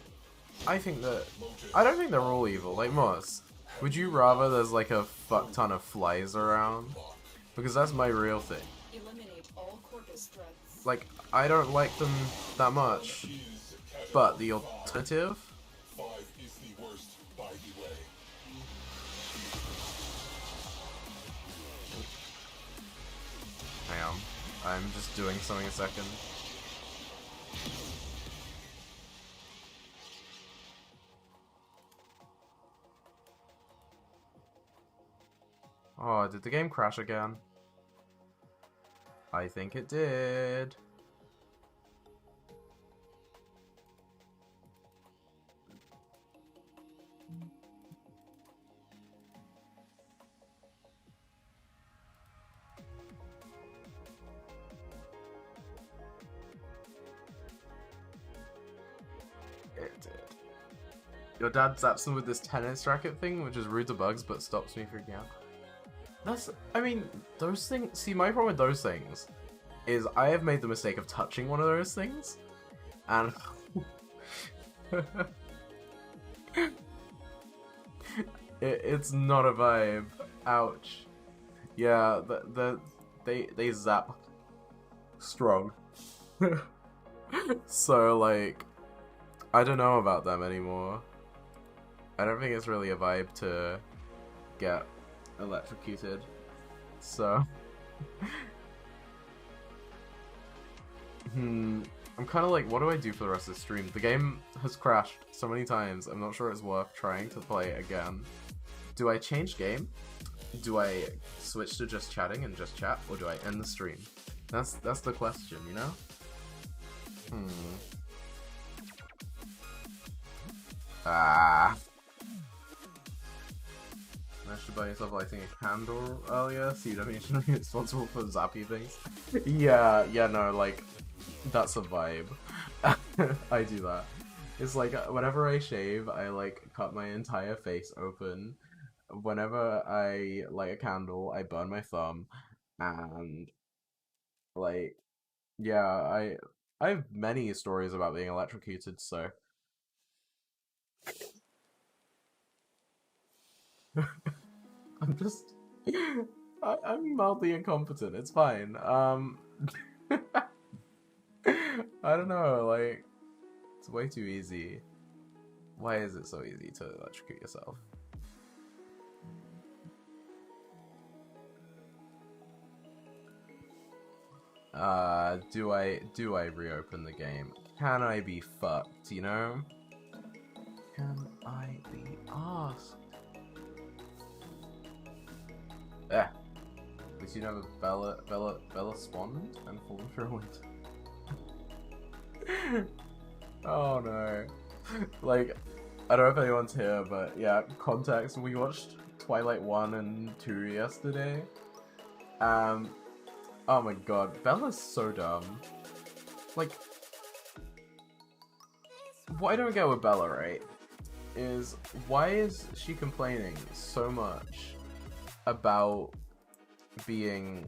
I think that I don't think they're all evil. Like Moss, would you rather there's like a fuck ton of flies around? Because that's my real thing. Eliminate all corpus threats. Like, I don't like them that much. But the alternative? 5 is the worst, by the way. Hang on. I'm just doing something a second. Oh, did the game crash again? I think it did. It did. Your dad zaps them with this tennis racket thing, which is rude to bugs, but stops me freaking out. That's, I mean, those things, see, my problem with those things is I have made the mistake of touching one of those things, and it's not a vibe. Ouch. Yeah, they zap strong. So, like, I don't know about them anymore. I don't think it's really a vibe to get electrocuted. So, I'm kind of like, what do I do for the rest of the stream? The game has crashed so many times, I'm not sure it's worth trying to play again. Do I change game? Do I switch to just chatting and just chat? Or do I end the stream? That's the question, you know? Ah. Managed to buy yourself lighting a candle earlier, so you don't need to be responsible for zappy things. Yeah, no, like, that's a vibe. I do that. It's like, whenever I shave, I, like, cut my entire face open. Whenever I light a candle, I burn my thumb. And, like, yeah, I have many stories about being electrocuted, so... I'm just... I'm mildly incompetent, it's fine. I don't know, like... It's way too easy. Why is it so easy to electrocute yourself? Do I reopen the game? Can I be fucked, you know? Can I be asked? Eh. At least you know the Bella spawned and fallen through it. Oh no. Like, I don't know if anyone's here, but yeah, context, we watched Twilight 1 and 2 yesterday. Oh my god, Bella's so dumb. Like, what I don't get with Bella, right, is why is she complaining so much about being,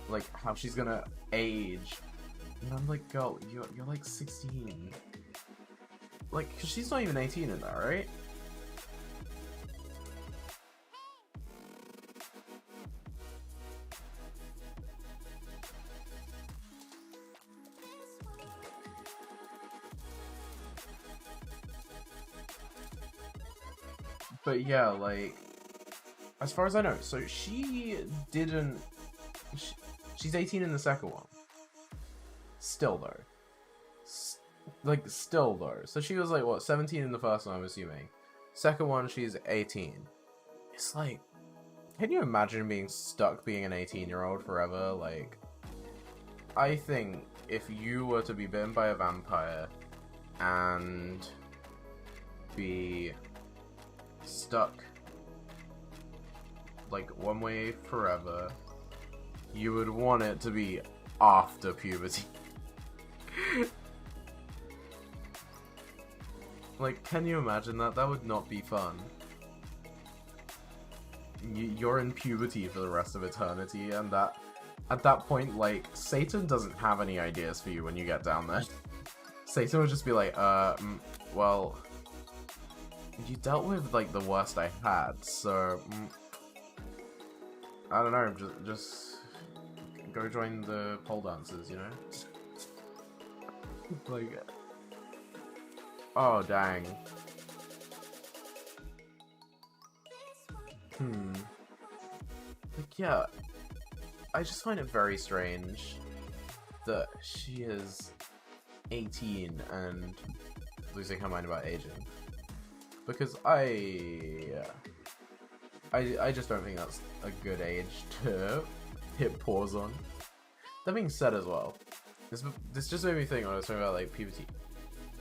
like, how she's gonna age? And I'm like, girl, you're like 16. Like, cause she's not even 18 in that, right? But yeah, like, as far as I know, so she didn't... she's 18 in the second one. Still, though. Still, though. So she was, like, what, 17 in the first one, I'm assuming. Second one, she's 18. It's like, can you imagine being stuck being an 18-year-old forever? Like, I think if you were to be bitten by a vampire and be stuck like one way forever, you would want it to be after puberty. Like, can you imagine that? That would not be fun. You're in puberty for the rest of eternity, and that, at that point, like, Satan doesn't have any ideas for you when you get down there. Satan would just be like, well, you dealt with, like, the worst I had, so, I don't know, just go join the pole dancers, you know? Like, oh, dang. Like, yeah, I just find it very strange that she is 18 and losing her mind about aging. Because I just don't think that's a good age to hit pause on. That being said as well, this just made me think when I was talking about, like, puberty.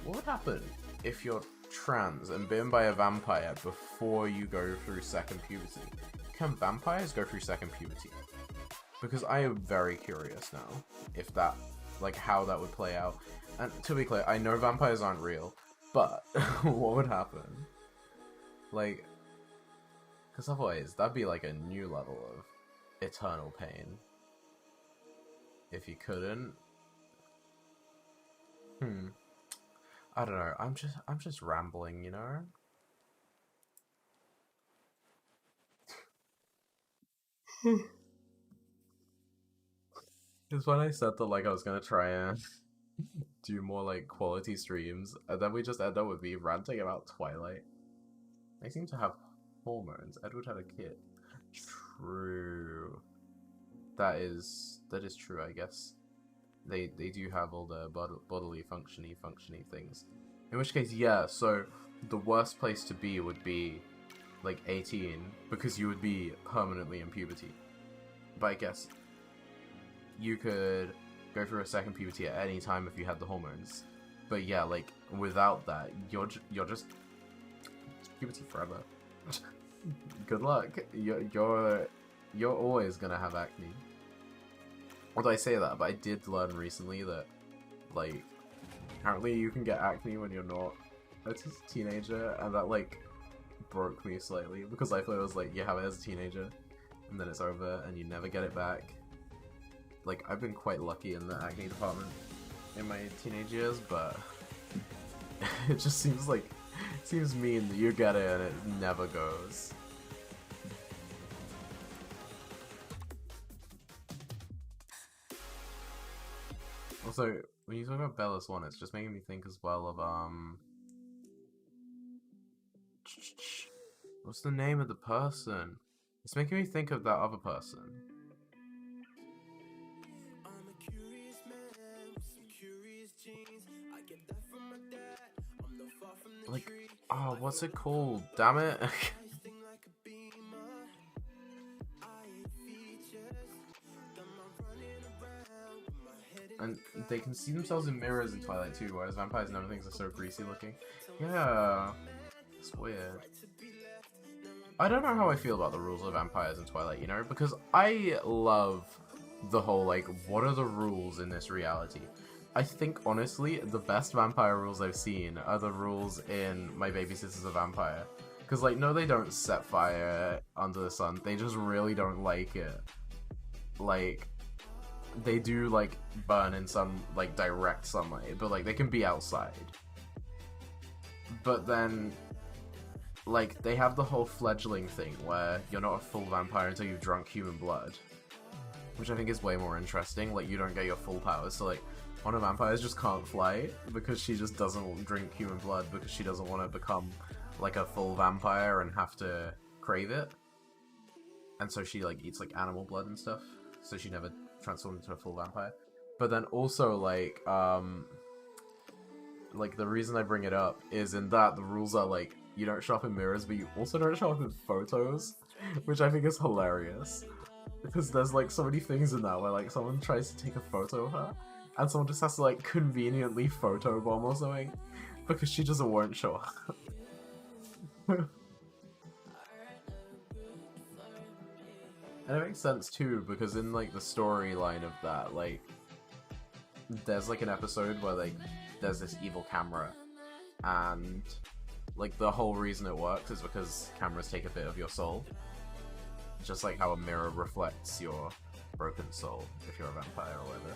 What would happen if you're trans and bitten by a vampire before you go through second puberty? Can vampires go through second puberty? Because I am very curious now if that, like, how that would play out. And to be clear, I know vampires aren't real, but what would happen? Like, because otherwise, that'd be like a new level of eternal pain. If you couldn't. I don't know, I'm just rambling, you know? It's when I said that, like, I was gonna try and do more, like, quality streams, and then we just end up with me ranting about Twilight. They seem to have hormones. Edward had a kid. True. That is true, I guess. They do have all the bodily functiony things. In which case, yeah, so the worst place to be would be, like, 18, because you would be permanently in puberty. But I guess you could go through a second puberty at any time if you had the hormones. But yeah, like, without that, you're just puberty forever. Good luck. You're always gonna have acne. Although I say that, but I did learn recently that, like, apparently you can get acne when you're not a teenager, and that, like, broke me slightly, because I thought it was like, you have it as a teenager, and then it's over, and you never get it back. Like, I've been quite lucky in the acne department in my teenage years, but it just seems like, it seems mean that you get it and it never goes. Also, when you talk about Bella Swan, it's just making me think as well of, what's the name of the person? It's making me think of that other person. Like, oh, what's it called? Damn it. And they can see themselves in mirrors in Twilight too, whereas vampires and other things are so greasy looking. Yeah, it's weird. I don't know how I feel about the rules of vampires in Twilight, you know, because I love the whole, like, what are the rules in this reality? I think, honestly, the best vampire rules I've seen are the rules in My Baby Sister's a Vampire. Because, like, no, they don't set fire under the sun, they just really don't like it. Like, they do, like, burn in some, like, direct sunlight, but, like, they can be outside. But then, like, they have the whole fledgling thing where you're not a full vampire until you've drunk human blood. Which I think is way more interesting. Like, you don't get your full powers, so, like, one of the vampires just can't fly because she just doesn't drink human blood because she doesn't want to become, like, a full vampire and have to crave it. And so she, like, eats, like, animal blood and stuff, so she never transformed into a full vampire. But then also, like, the reason I bring it up is in that the rules are, like, you don't show up in mirrors, but you also don't show up in photos, which I think is hilarious. Because there's, like, so many things in that where, like, someone tries to take a photo of her, and someone just has to, like, conveniently photobomb or something, because she just won't show up. And it makes sense, too, because in, like, the storyline of that, like, there's, like, an episode where, like, there's this evil camera, and, like, the whole reason it works is because cameras take a bit of your soul. Just like how a mirror reflects your broken soul, if you're a vampire or whatever.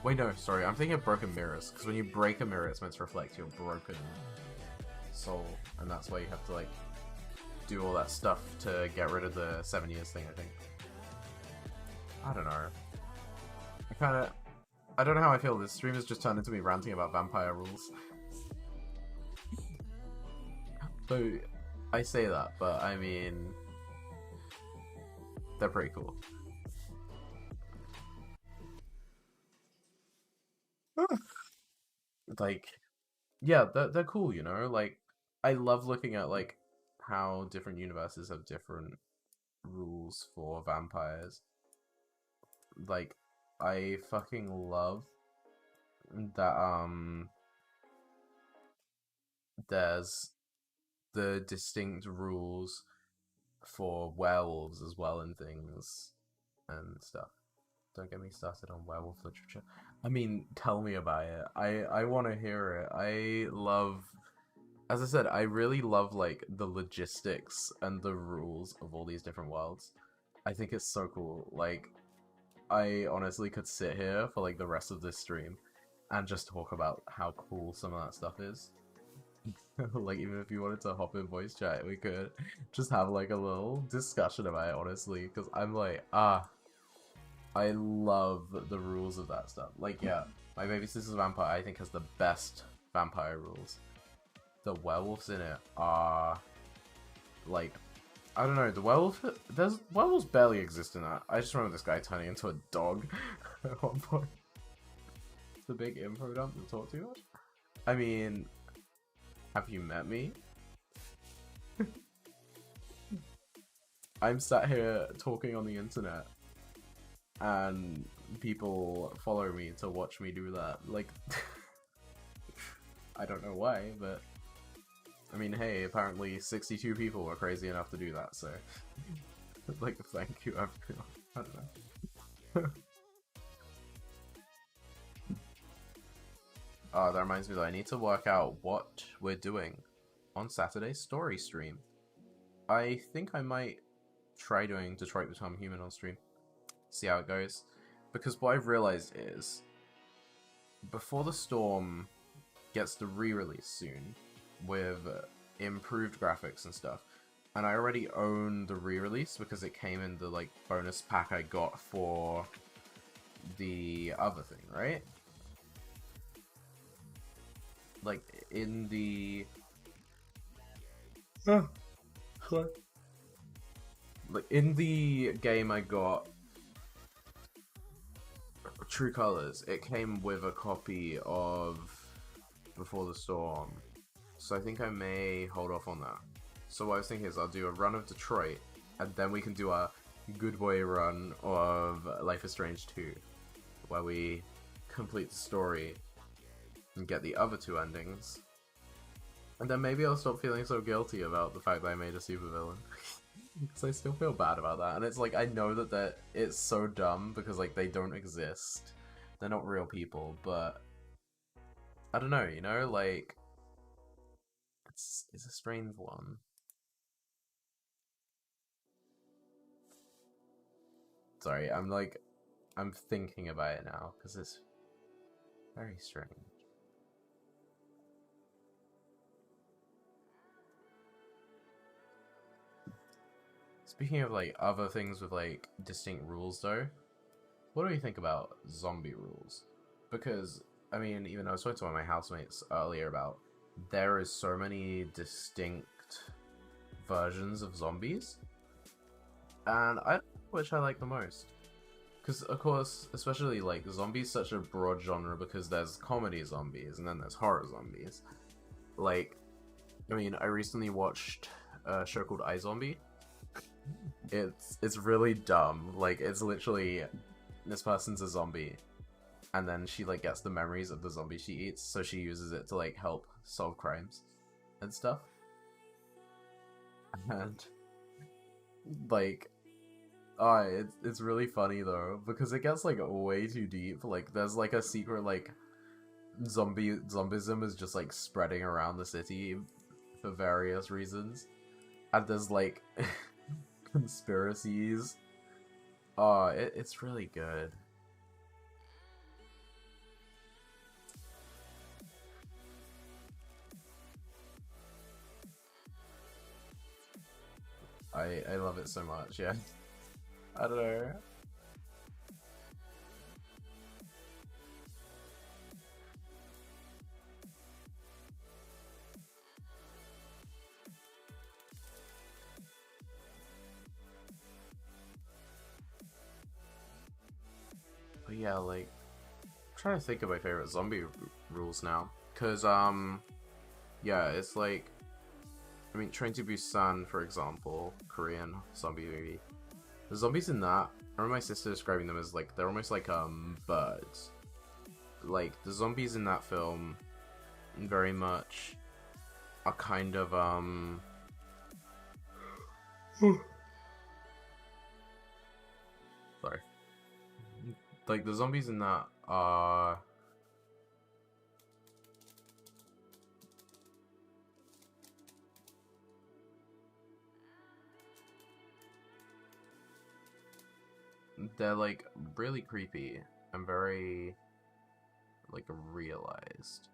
Wait, no, sorry, I'm thinking of broken mirrors, because when you break a mirror, it's meant to reflect your broken soul, and that's why you have to, like, do all that stuff to get rid of the 7 years thing, I think. I don't know. I don't know how I feel. This stream has just turned into me ranting about vampire rules. So, I say that, but I mean, they're pretty cool. Like, yeah, they're cool, you know? Like, I love looking at, like, how different universes have different rules for vampires. Like, I fucking love that, there's the distinct rules for werewolves as well and things and stuff. Don't get me started on werewolf literature. I mean, tell me about it. I want to hear it. I love, as I said, I really love, like, the logistics and the rules of all these different worlds. I think it's so cool. Like, I honestly could sit here for, like, the rest of this stream and just talk about how cool some of that stuff is. Like, even if you wanted to hop in voice chat, we could just have, like, a little discussion about it, honestly, because I'm like, I love the rules of that stuff. Like, yeah, My Baby Sister's Vampire, I think, has the best vampire rules. The werewolves in it are, like, I don't know, werewolves barely exist in that. I just remember this guy turning into a dog at one point. It's a big info dump to talk too much. I mean, have you met me? I'm sat here talking on the internet, and people follow me to watch me do that. Like, I don't know why, but I mean, hey, apparently 62 people were crazy enough to do that, so like, thank you everyone. I don't know. Oh, that reminds me that I need to work out what we're doing on Saturday's story stream. I think I might try doing Detroit Become Human on stream. See how it goes. Because what I've realized is, Before the Storm gets the re-release soon, with improved graphics and stuff, and I already own the re-release because it came in the, like, bonus pack I got for the other thing, right? Like, in the... Like, in the game I got, True Colors, it came with a copy of Before the Storm. So I think I may hold off on that. So what I was thinking is I'll do a run of Detroit, and then we can do a good boy run of Life is Strange 2. where we complete the story and get the other two endings. And then maybe I'll stop feeling so guilty about the fact that I made a supervillain. Because I still feel bad about that. And it's like, I know that it's so dumb because, like, they don't exist. They're not real people, but I don't know, you know? Like, it's a strange one. Sorry, I'm thinking about it now because it's very strange. Speaking of, like, other things with, like, distinct rules, though, what do you think about zombie rules? Because, I mean, even I was talking to one of my housemates earlier about, there is so many distinct versions of zombies, and I don't know which I like the most. Because, of course, especially, like, zombies such a broad genre because there's comedy zombies, and then there's horror zombies. Like, I mean, I recently watched a show called iZombie. It's really dumb. Like, it's literally, this person's a zombie, and then she, like, gets the memories of the zombie she eats, so she uses it to, like, help solve crimes and stuff. And, like, oh, it's really funny, though, because it gets, like, way too deep. Like, there's, like, a secret, like, zombism is just, like, spreading around the city for various reasons. And there's, like, conspiracies. Oh, it's really good. I love it so much, yeah. I don't know. But yeah, like, I'm trying to think of my favorite zombie rules now. Cause, yeah, it's like, I mean, Train to Busan, for example, Korean zombie movie. The zombies in that, I remember my sister describing them as, like, they're almost like, birds. Like, the zombies in that film very much are kind of, sorry. Like, the zombies in that are... they're, like, really creepy and very, like, realized.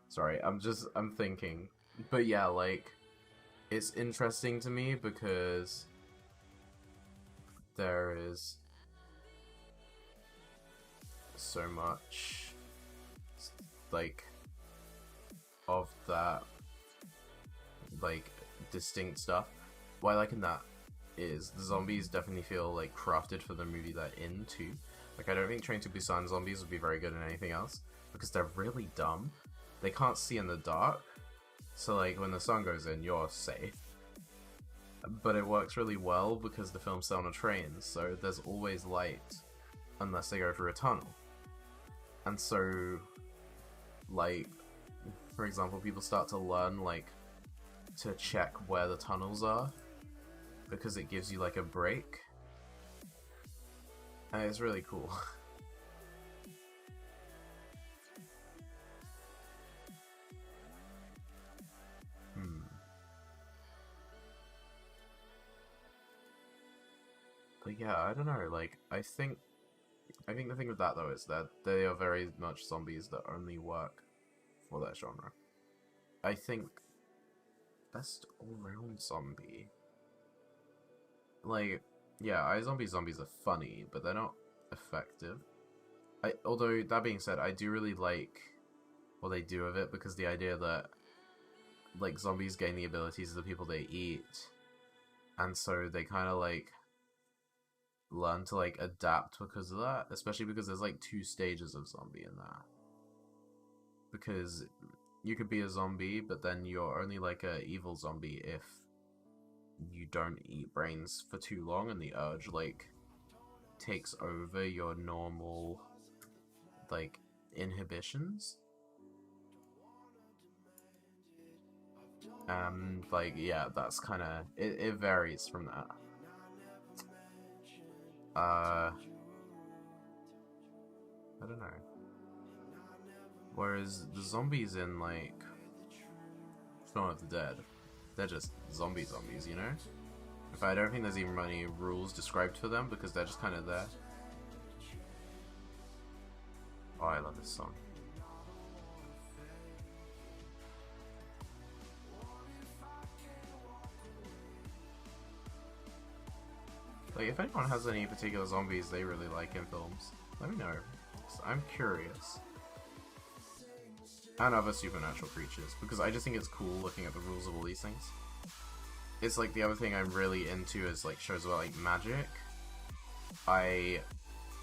Sorry, I'm thinking. But yeah, like, it's interesting to me because there is so much, like, of that, like, distinct stuff. What I like in that is the zombies definitely feel, like, crafted for the movie they're into. Like, I don't think Train to Busan zombies would be very good in anything else because they're really dumb. They can't see in the dark, so, like, when the sun goes in, you're safe. But it works really well because the film's set on a train, so there's always light unless they go through a tunnel. And so, like, for example, people start to learn, like, to check where the tunnels are because it gives you, like, a break. And it's really cool. But yeah, I don't know, like, I think the thing with that, though, is that they are very much zombies that only work for that genre. I think best all-round zombie, like, yeah, iZombie zombies are funny, but they're not effective. Although, that being said, I do really like what they do with it, because the idea that like zombies gain the abilities of the people they eat, and so they kind of like learn to like adapt because of that, especially because there's like 2 stages of zombie in that. Because you could be a zombie, but then you're only like a evil zombie if you don't eat brains for too long and the urge like takes over your normal like inhibitions. And like yeah, that's kind of it varies from that. I don't know. Whereas the zombies in like Shaun of the Dead, they're just zombies, you know? In fact, I don't think there's even any rules described for them because they're just kind of there. Oh, I love this song. Like, if anyone has any particular zombies they really like in films, let me know. I'm curious. And other supernatural creatures, because I just think it's cool looking at the rules of all these things. It's like the other thing I'm really into is like shows about like magic. I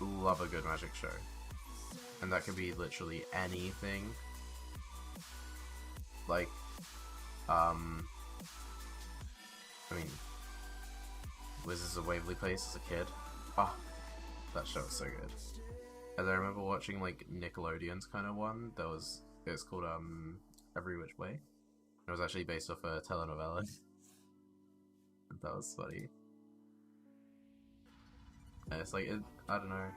love a good magic show. And that could be literally anything. Like, I mean, Wizards of Waverly Place as a kid. Ah, that show was so good. And I remember watching like Nickelodeon's kind of one. It's called Every Which Way. It was actually based off a telenovela. That was funny. And it's like I don't know.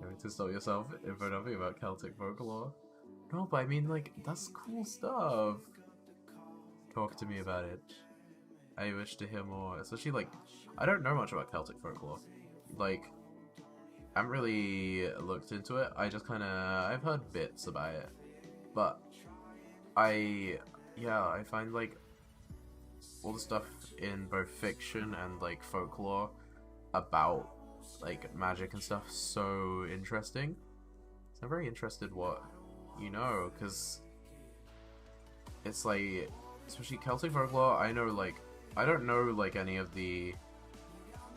You need to stop yourself info dumping about Celtic folklore. No, but I mean like that's cool stuff. Talk to me about it. I wish to hear more. Especially like I don't know much about Celtic folklore. Like I haven't really looked into it. I just I've heard bits about it. But I find like all the stuff in both fiction and like folklore about like magic and stuff so interesting. So I'm very interested what you know, because it's like, especially Celtic folklore, I don't know like any of the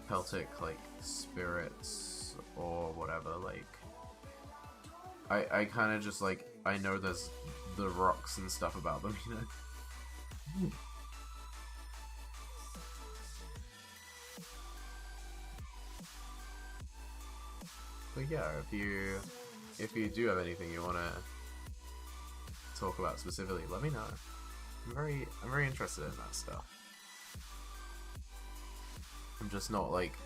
Celtic like spirits or whatever. Like I kind of just like I know there's the rocks and stuff about them, you know. But yeah, if you do have anything you want to talk about specifically, let me know. I'm very interested in that stuff. I'm just not like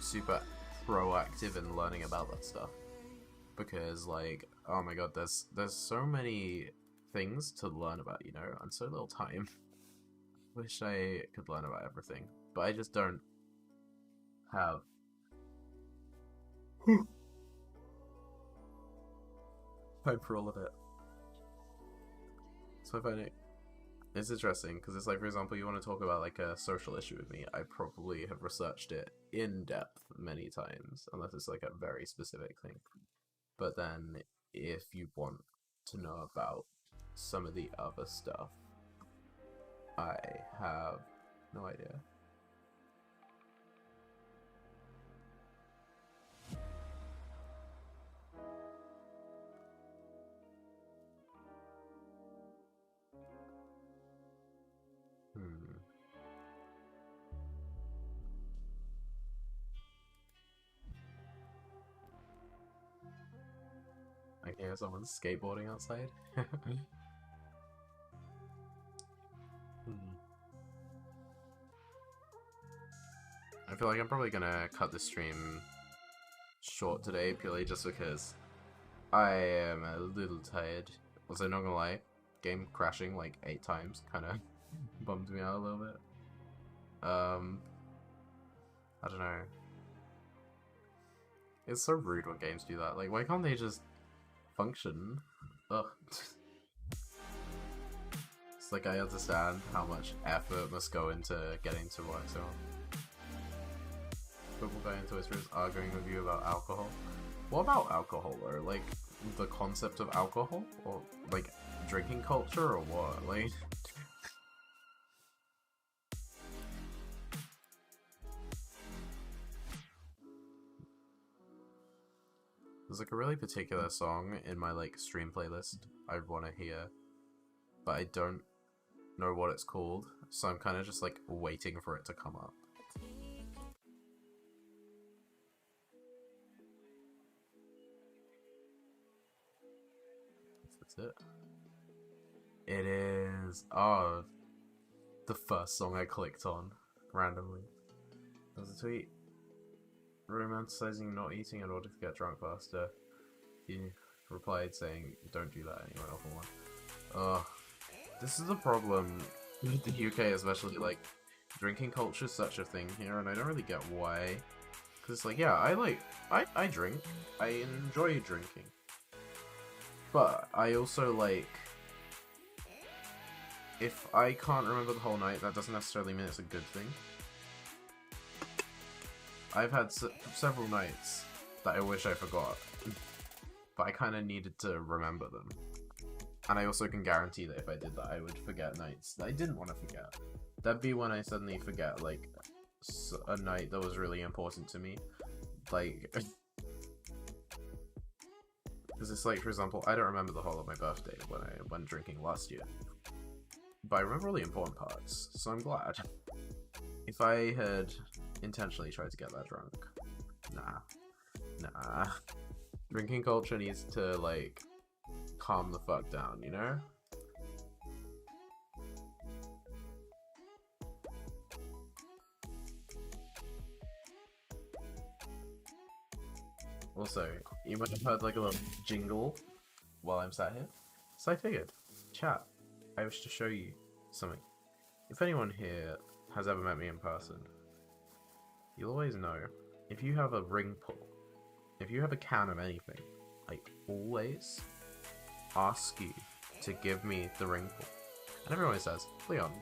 super proactive in learning about that stuff because like oh my god, there's so many things to learn about, you know, and so little time. Wish I could learn about everything, but I just don't have. Time for all of it. So I find it's interesting because it's like, for example, you want to talk about like a social issue with me, I probably have researched it in depth many times, unless it's like a very specific thing. But then if you want to know about some of the other stuff, I have no idea. I can hear someone skateboarding outside. I feel like I'm probably gonna cut the stream short today purely just because I am a little tired. Also, not gonna lie, game crashing like 8 times kind of bummed me out a little bit. I don't know. It's so rude when games do that. Like, why can't they just function? Ugh. It's like I understand how much effort must go into getting to work so. People going into his rooms arguing with you about alcohol. What about alcohol though? Like the concept of alcohol? Or like drinking culture or what? Like, there's like a really particular song in my like stream playlist I'd want to hear, but I don't know what it's called, so I'm kind of just like waiting for it to come up. That's it. It is the first song I clicked on randomly. There was a tweet romanticizing not eating in order to get drunk faster. He replied saying, "Don't do that," and he went off on one. This is the problem with the UK, especially. Like, drinking culture is such a thing here, and I don't really get why. Because it's like, yeah, I drink. I enjoy drinking. But I also, like, if I can't remember the whole night, that doesn't necessarily mean it's a good thing. I've had several nights that I wish I forgot, but I kind of needed to remember them. And I also can guarantee that if I did that, I would forget nights that I didn't want to forget. That'd be when I suddenly forget, like, a night that was really important to me. Like, because it's like, for example, I don't remember the whole of my birthday when I went drinking last year. But I remember all the important parts, so I'm glad. If I had intentionally tried to get that drunk, nah. Drinking culture needs to, like, calm the fuck down, you know? Also, you might have heard like a little jingle while I'm sat here. So I figured, chat, I wish to show you something. If anyone here has ever met me in person, you'll always know, if you have a ring pull, if you have a can of anything, I always ask you to give me the ring pull. And everyone always says, "Leon,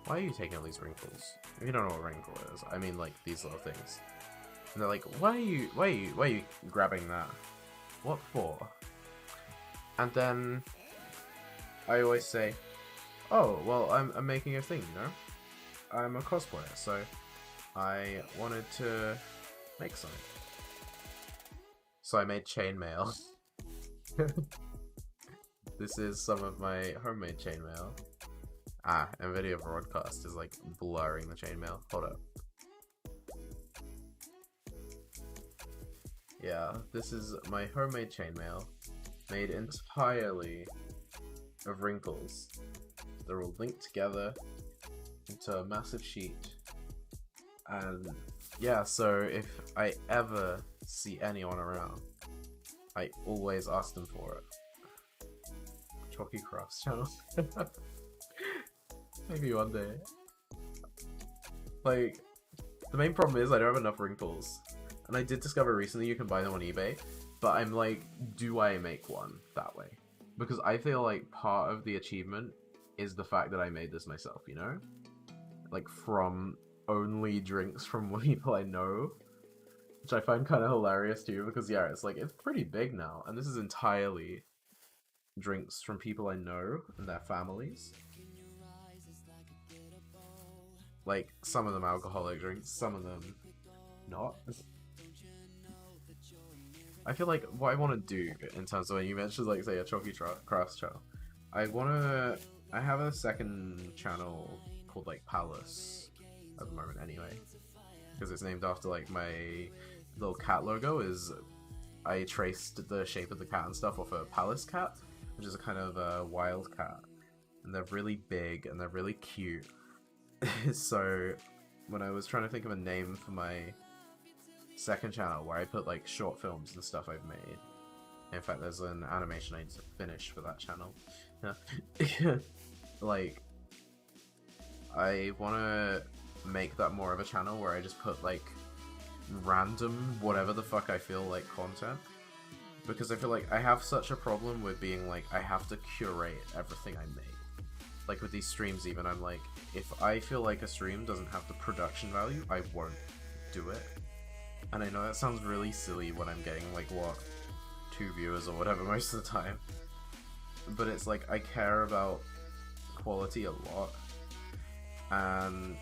why are you taking all these ring pulls? If you don't know what ring pull is, I mean like these little things." And they're like, why are you grabbing that? What for? And then I always say, "Oh, well, I'm making a thing, you know? I'm a cosplayer, so I wanted to make something." So I made chainmail. This is some of my homemade chainmail. And video broadcast is like blurring the chainmail. Hold up. Yeah, this is my homemade chainmail, made entirely of wrinkles. They're all linked together into a massive sheet. And yeah, so if I ever see anyone around, I always ask them for it. Chalky Crafts channel. Maybe one day. Like, the main problem is I don't have enough wrinkles. And I did discover recently you can buy them on eBay, but I'm like, do I make one that way? Because I feel like part of the achievement is the fact that I made this myself, you know? Like, from only drinks from people I know, which I find kind of hilarious too, because yeah, it's like, it's pretty big now, and this is entirely drinks from people I know and their families. Like, some of them alcoholic drinks, some of them not. I feel like what I want to do in terms of when you mentioned, like, say, a Chalky Crafts channel, I have a second channel called, like, Palace at the moment anyway, because it's named after, like, my little cat logo is, I traced the shape of the cat and stuff off a Palace cat, which is a kind of a wild cat, and they're really big and they're really cute. So when I was trying to think of a name for my second channel where I put like short films and stuff I've made, in fact there's an animation I need to finish for that channel, yeah. Like, I want to make that more of a channel where I just put like random whatever the fuck I feel like content, because I feel like I have such a problem with being like, I have to curate everything I make. Like with these streams even, I'm like, if I feel like a stream doesn't have the production value, I won't do it. And I know that sounds really silly when I'm getting like, what, 2 viewers or whatever most of the time. but it's like I care about quality a lot, and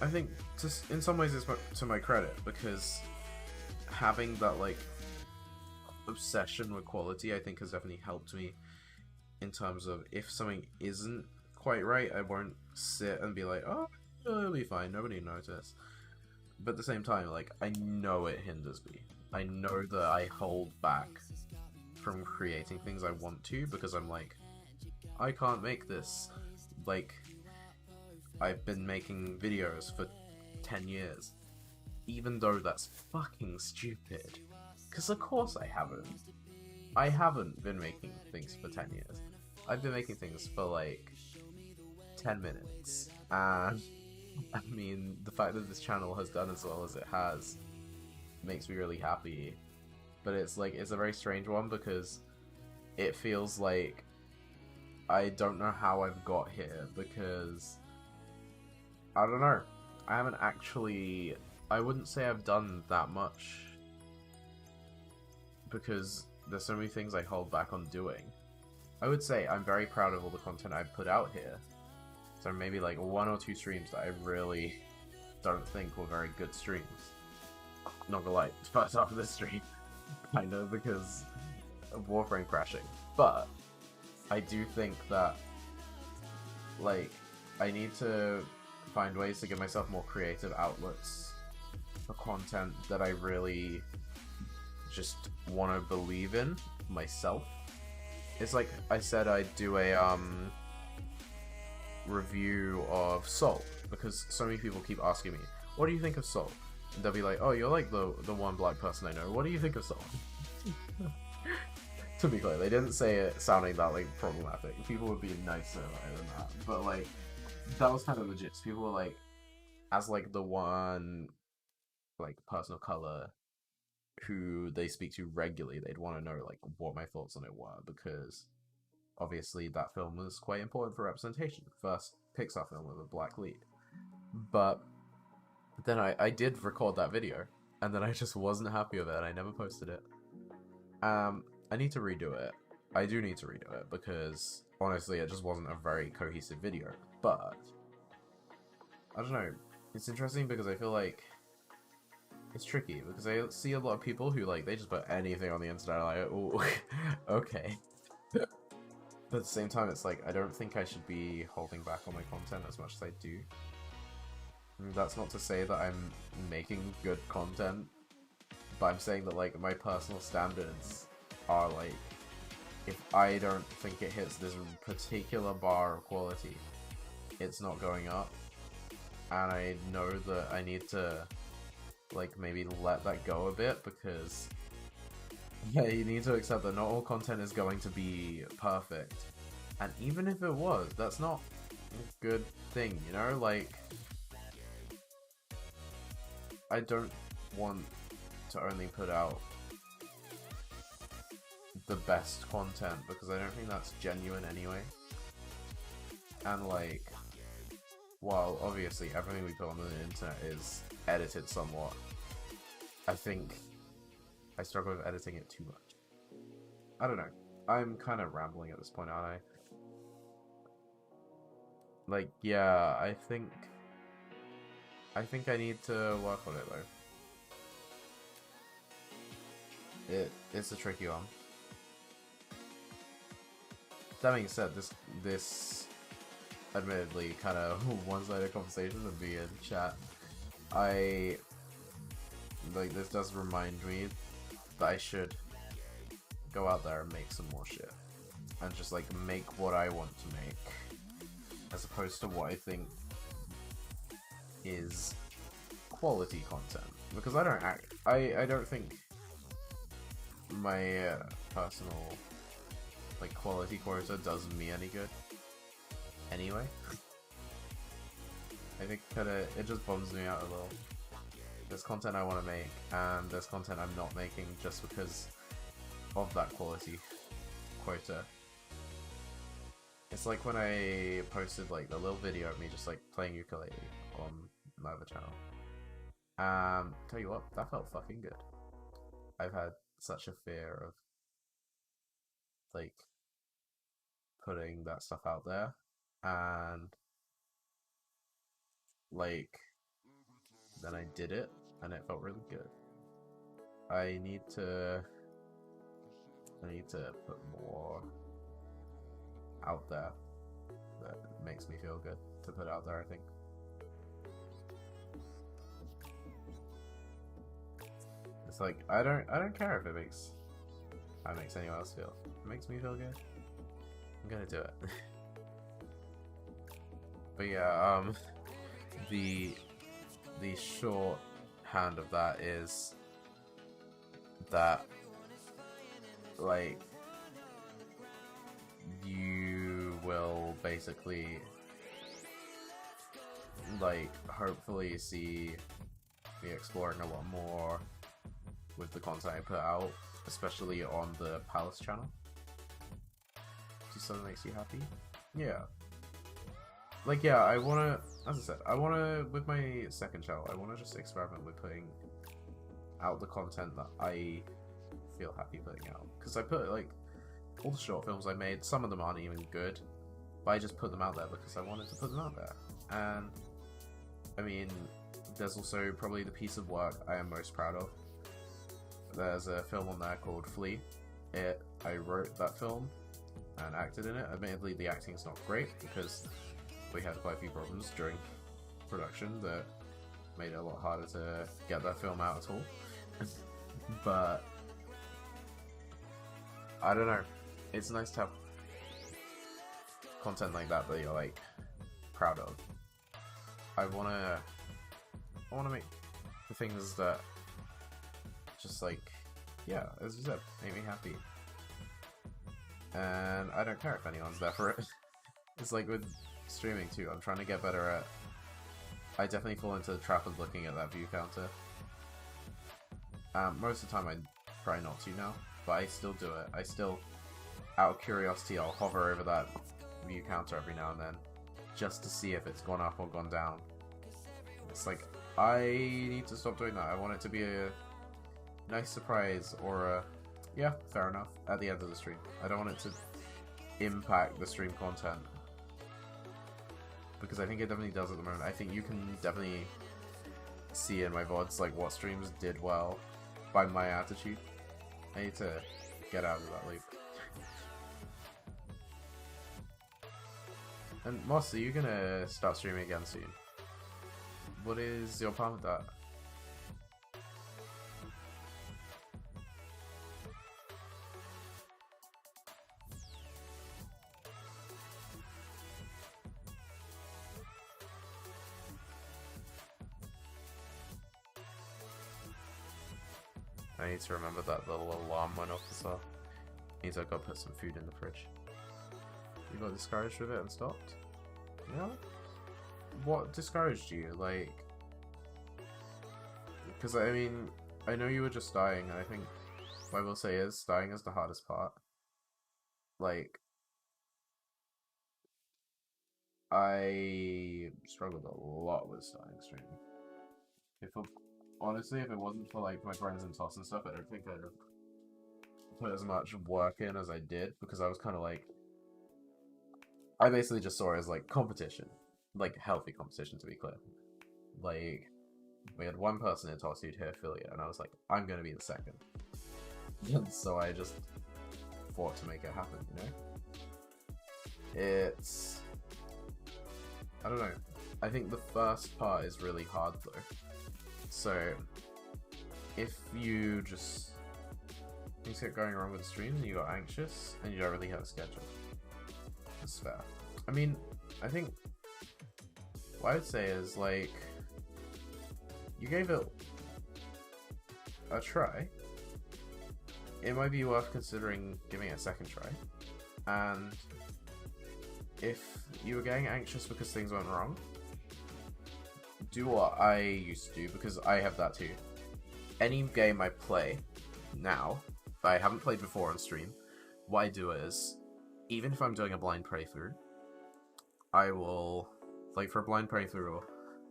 I think just in some ways it's to my credit, because having that like obsession with quality, I think, has definitely helped me in terms of if something isn't quite right, I won't sit and be like, oh, it'll be fine, nobody noticed. But at the same time, like, I know it hinders me. I know that I hold back from creating things I want to because I'm like, I can't make this. Like, I've been making videos for 10 years. Even though that's fucking stupid. Because of course I haven't. I haven't been making things for 10 years. I've been making things for like 10 minutes. And I mean, the fact that this channel has done as well as it has makes me really happy. But it's like, it's a very strange one because it feels like I don't know how I've got here, because I don't know. I haven't actually, I wouldn't say I've done that much, because there's so many things I hold back on doing. I would say I'm very proud of all the content I've put out here. So maybe like 1 or 2 streams that I really don't think were very good streams. Not gonna lie, first half of this stream, kind of, because of Warframe crashing. But I do think that, like, I need to find ways to give myself more creative outlets for content that I really just want to believe in myself. It's like I said I'd do a review of Soul, because so many people keep asking me, what do you think of Soul? And they'll be like, oh, you're like the one black person I know, what do you think of Soul? To be clear, they didn't say it sounding that like problematic. People would be nicer than that, but like that was kind of legit. People were like, as like the one like person of color who they speak to regularly, they'd want to know like what my thoughts on it were, because obviously that film was quite important for representation. First Pixar film with a black lead. But then I did record that video, and then I just wasn't happy with it, and I never posted it. I need to redo it. I do need to redo it, because honestly it just wasn't a very cohesive video. But I don't know, it's interesting because I feel like it's tricky, because I see a lot of people who like, they just put anything on the internet, like, oh, okay. But at the same time, it's like, I don't think I should be holding back on my content as much as I do. And that's not to say that I'm making good content, but I'm saying that like my personal standards are like, if I don't think it hits this particular bar of quality, it's not going up. And I know that I need to like maybe let that go a bit, because yeah, you need to accept that not all content is going to be perfect. And even if it was, that's not a good thing, you know? Like, I don't want to only put out the best content, because I don't think that's genuine anyway. And like, while obviously everything we put on the internet is edited somewhat, I think I struggle with editing it too much. I don't know. I'm kind of rambling at this point, aren't I? Like, yeah, I think I need to work on it though. It's a tricky one. That being said, this admittedly kind of one-sided conversation with me in chat. This does remind me that I should go out there and make some more shit, and just like make what I want to make, as opposed to what I think is quality content. Because I don't think my personal like quality quota does me any good anyway. I think it just bums me out a little. There's content I want to make, and there's content I'm not making just because of that quality quota. It's like when I posted like the little video of me just like playing ukulele on my other channel. Tell you what, that felt fucking good. I've had such a fear of like putting that stuff out there, and like then I did it and it felt really good. I need to put more out there that makes me feel good to put out there, I think. It's like I don't care if it makes how it makes anyone else feel. It makes me feel good. I'm gonna do it. But yeah, the short hand of that is that like you will basically like hopefully see me exploring a lot more with the content I put out, especially on the Palace channel. Do something that makes you happy? Yeah. Like, yeah, I wanna, as I said, I wanna, with my second channel, I wanna just experiment with putting out the content that I feel happy putting out. Because I put, like, all the short films I made, some of them aren't even good, but I just put them out there because I wanted to put them out there. And, I mean, there's also probably the piece of work I am most proud of. There's a film on there called Flea. I wrote that film and acted in it. Admittedly, the acting is not great because we had quite a few problems during production that made it a lot harder to get that film out at all. But I don't know. It's nice to have content like that you're like proud of. I wanna make the things that just like, yeah, as you said, make me happy. And I don't care if anyone's there for it. It's like with streaming too, I'm trying to get better at... I definitely fall into the trap of looking at that view counter. Most of the time I try not to now, but I still do it. I still, out of curiosity, I'll hover over that view counter every now and then, just to see if it's gone up or gone down. It's like, I need to stop doing that. I want it to be a nice surprise, or a, yeah, fair enough, at the end of the stream. I don't want it to impact the stream content, because I think it definitely does at the moment. I think you can definitely see in my VODs like what streams did well by my attitude. I need to get out of that loop. And Moss, are you gonna start streaming again soon? What is your plan with that? I need to remember that the little alarm went off as well. Means I gotta put some food in the fridge. You got discouraged with it and stopped? Yeah? What discouraged you? Like... Because, I mean, I know you were just dying, and I think what I will say is, dying is the hardest part. Like... I struggled a lot with starting streaming. Honestly, if it wasn't for like my friends in TOS and stuff, I don't think I'd have put as much work in as I did, because I was kind of like, I basically just saw it as like competition, like healthy competition, to be clear. Like, we had one person in TOS who'd hit affiliate, and I was like, I'm gonna be the second. So I just fought to make it happen, you know? It's... I don't know. I think the first part is really hard though. So, if you just... things get going wrong with the stream and you got anxious and you don't really have a schedule. That's fair. I mean, I think what I'd say is like, you gave it a try. It might be worth considering giving it a second try. And if you were getting anxious because things went wrong, do what I used to do, because I have that too. Any game I play now that I haven't played before on stream, what I do is, even if I'm doing a blind playthrough, I will, like for a blind playthrough,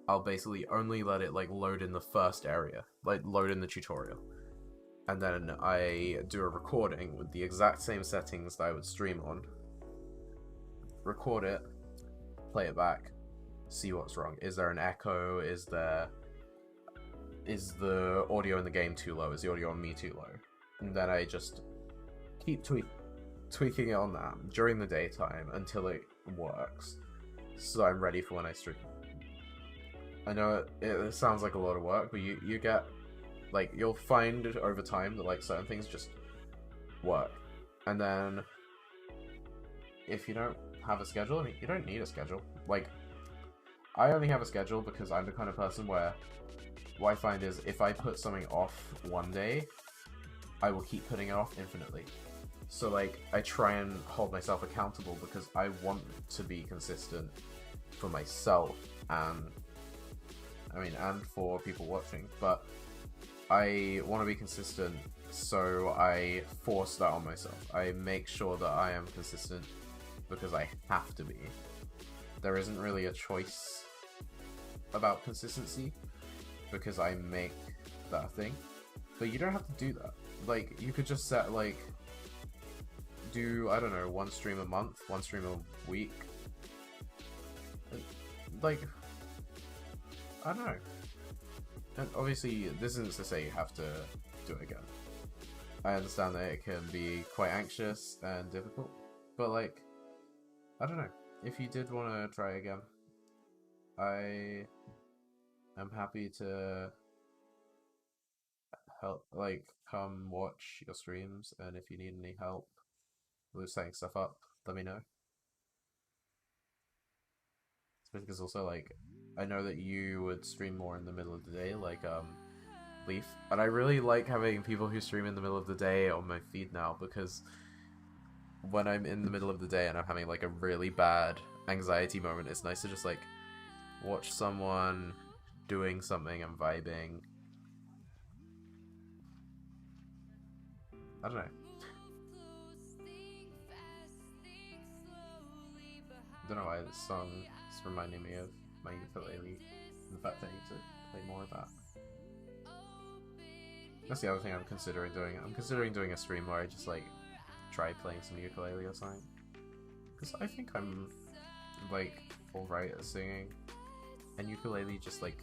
I'll basically only let it like load in the first area, like load in the tutorial. And then I do a recording with the exact same settings that I would stream on, record it, play it back, see what's wrong. Is there an echo? Is the audio in the game too low? Is the audio on me too low? And then I just keep tweaking it on that during the daytime until it works, so I'm ready for when I stream. I know it sounds like a lot of work, but you get, like, you'll find over time that, like, certain things just work. And then if you don't have a schedule, I mean, you don't need a schedule. Like, I only have a schedule because I'm the kind of person where what I find is if I put something off one day, I will keep putting it off infinitely. So, like, I try and hold myself accountable because I want to be consistent for myself and, I mean, and for people watching, but I want to be consistent, so I force that on myself. I make sure that I am consistent because I have to be. There isn't really a choice about consistency because I make that thing, but you don't have to do that. Like, you could just set, like, do, I don't know, one stream a month, one stream a week. Like, I don't know. And obviously, this isn't to say you have to do it again. I understand that it can be quite anxious and difficult, but, like, I don't know. If you did want to try again, I am happy to help, like, come watch your streams, and if you need any help with setting stuff up, let me know. Because also, like, I know that you would stream more in the middle of the day, like, Leaf, and I really like having people who stream in the middle of the day on my feed now, because when I'm in the middle of the day and I'm having, like, a really bad anxiety moment, it's nice to just, like, watch someone doing something and vibing. I don't know. I don't know why this song is reminding me of my ukulele and the fact that I need to play more of that. That's the other thing I'm considering doing. I'm considering doing a stream where I just, like, try playing some ukulele or something. Because I think I'm, like, alright at singing. And ukulele just, like,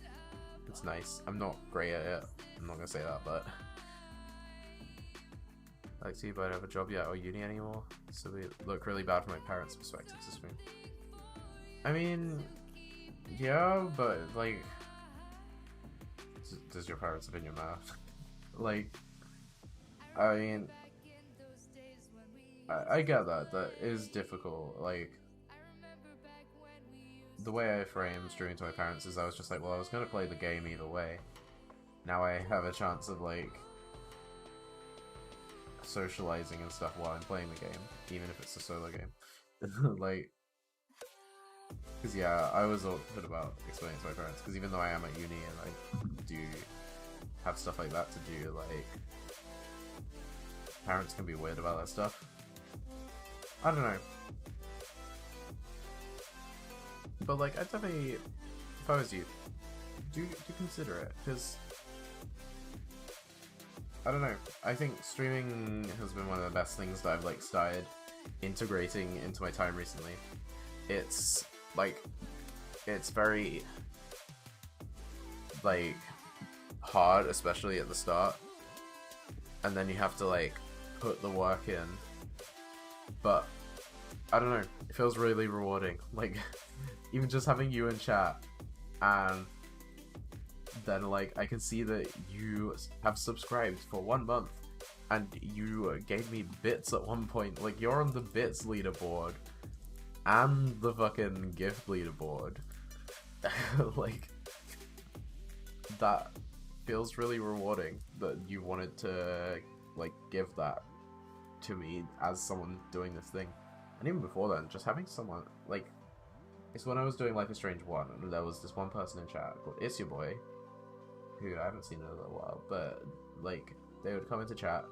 it's nice. I'm not great at it. I'm not gonna say that, but like, see if I don't have a job yet or uni anymore. So we look really bad from my parents' perspective to stream. I mean, yeah, but, like, does your parents have in your mouth? Like, I mean, I get that. That is difficult. Like, the way I framed streaming to my parents is I was just like, well, I was going to play the game either way. Now I have a chance of, like, socializing and stuff while I'm playing the game, even if it's a solo game. Like, because, yeah, I was awkward about explaining to my parents, because even though I am at uni and I do have stuff like that to do, like, parents can be weird about that stuff. I don't know. But, like, I'd definitely, if I was you, do consider it, because, I don't know, I think streaming has been one of the best things that I've, like, started integrating into my time recently. It's, like, it's very, like, hard, especially at the start, and then you have to, like, put the work in, but, I don't know, it feels really rewarding, like, even just having you in chat, and then, like, I can see that you have subscribed for 1 month, and you gave me bits at one point. Like, you're on the bits leaderboard, and the fucking gift leaderboard. Like, that feels really rewarding, that you wanted to, like, give that to me as someone doing this thing. And even before then, just having someone, like, it's when I was doing Life is Strange 1, and there was this one person in chat called It's Your Boy, who I haven't seen in a little while, but, like, they would come into chat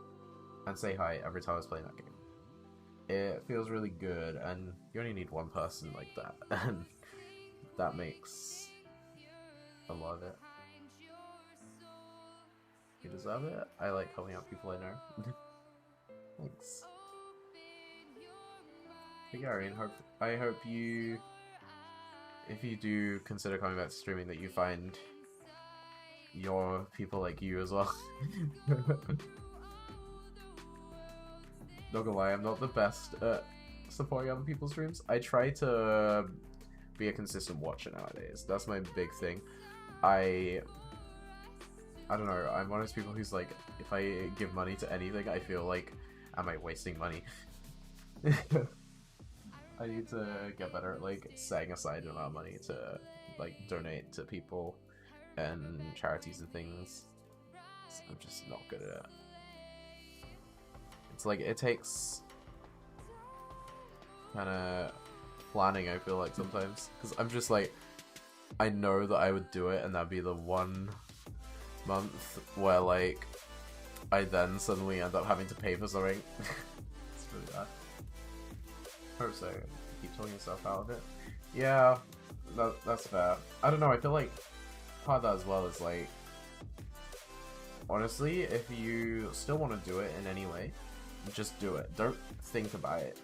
and say hi every time I was playing that game. It feels really good, and you only need one person like that, and that makes a lot of it. You deserve it. I like helping out people I know. Thanks. But yeah, I mean, I hope you, if you do consider coming back to streaming, that you find your people like you as well. Not gonna lie, I'm not the best at supporting other people's streams. I try to be a consistent watcher nowadays. That's my big thing. I don't know, I'm one of those people who's like, if I give money to anything, I feel like, am I wasting money? I need to get better at like setting aside an amount of money to like donate to people and charities and things. I'm just not good at it. It's like, it takes kind of planning, I feel like, sometimes. Because I'm just like, I know that I would do it and that'd be the one month where like, I then suddenly end up having to pay for something. It's really bad. Hope so. Keep talking yourself out of it. Yeah, that's fair. I don't know, I feel like part of that as well is like, honestly, if you still want to do it in any way, just do it. Don't think about it.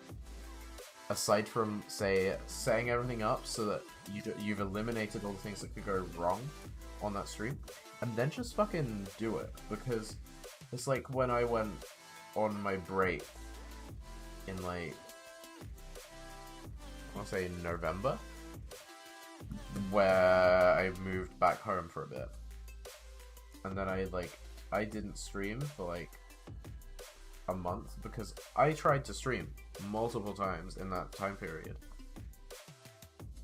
Aside from, say, setting everything up so that you've eliminated all the things that could go wrong on that stream, and then just fucking do it. Because it's like when I went on my break in like, I want to say November, where I moved back home for a bit. And then I didn't stream for like a month because I tried to stream multiple times in that time period.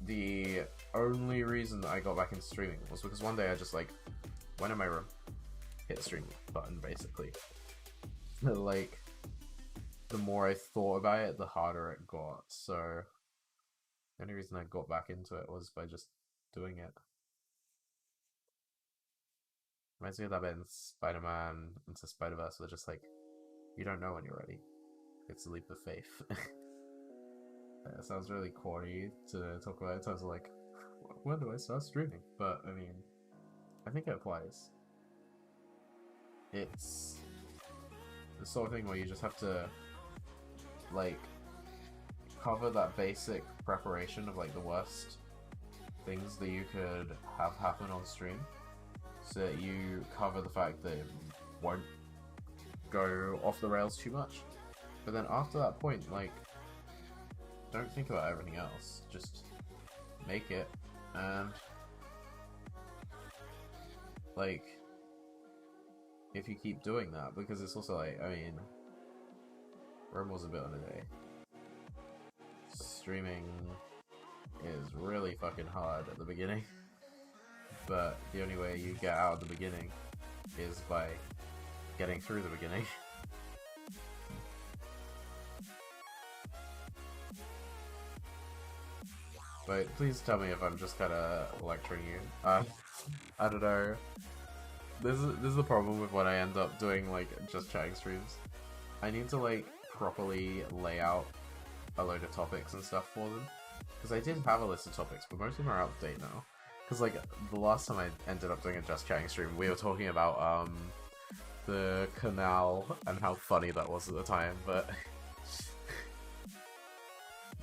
The only reason that I got back into streaming was because one day I just like went in my room, hit the stream button basically. Like, the more I thought about it, the harder it got. So the only reason I got back into it was by just doing it. Reminds me of that bit in Spider-Man Into Spider-Verse where just like, you don't know when you're ready. It's a leap of faith. It sounds really corny to talk about in terms of like, when do I start streaming? But I mean, I think it applies. It's the sort of thing where you just have to like cover that basic preparation of like the worst things that you could have happen on stream, so that you cover the fact that it won't go off the rails too much. But then after that point, like, don't think about everything else, just make it. And like, if you keep doing that, because it's also like, I mean, Rome was a bit on a day. Streaming is really fucking hard at the beginning, but the only way you get out of the beginning is by getting through the beginning. But please tell me if I'm just kind of lecturing you. I don't know. This is the problem with when I end up doing like just chatting streams. I need to like properly lay out a load of topics and stuff for them, because I did have a list of topics, but most of them are out of date now. Because like the last time I ended up doing a just chatting stream, we were talking about the canal and how funny that was at the time. But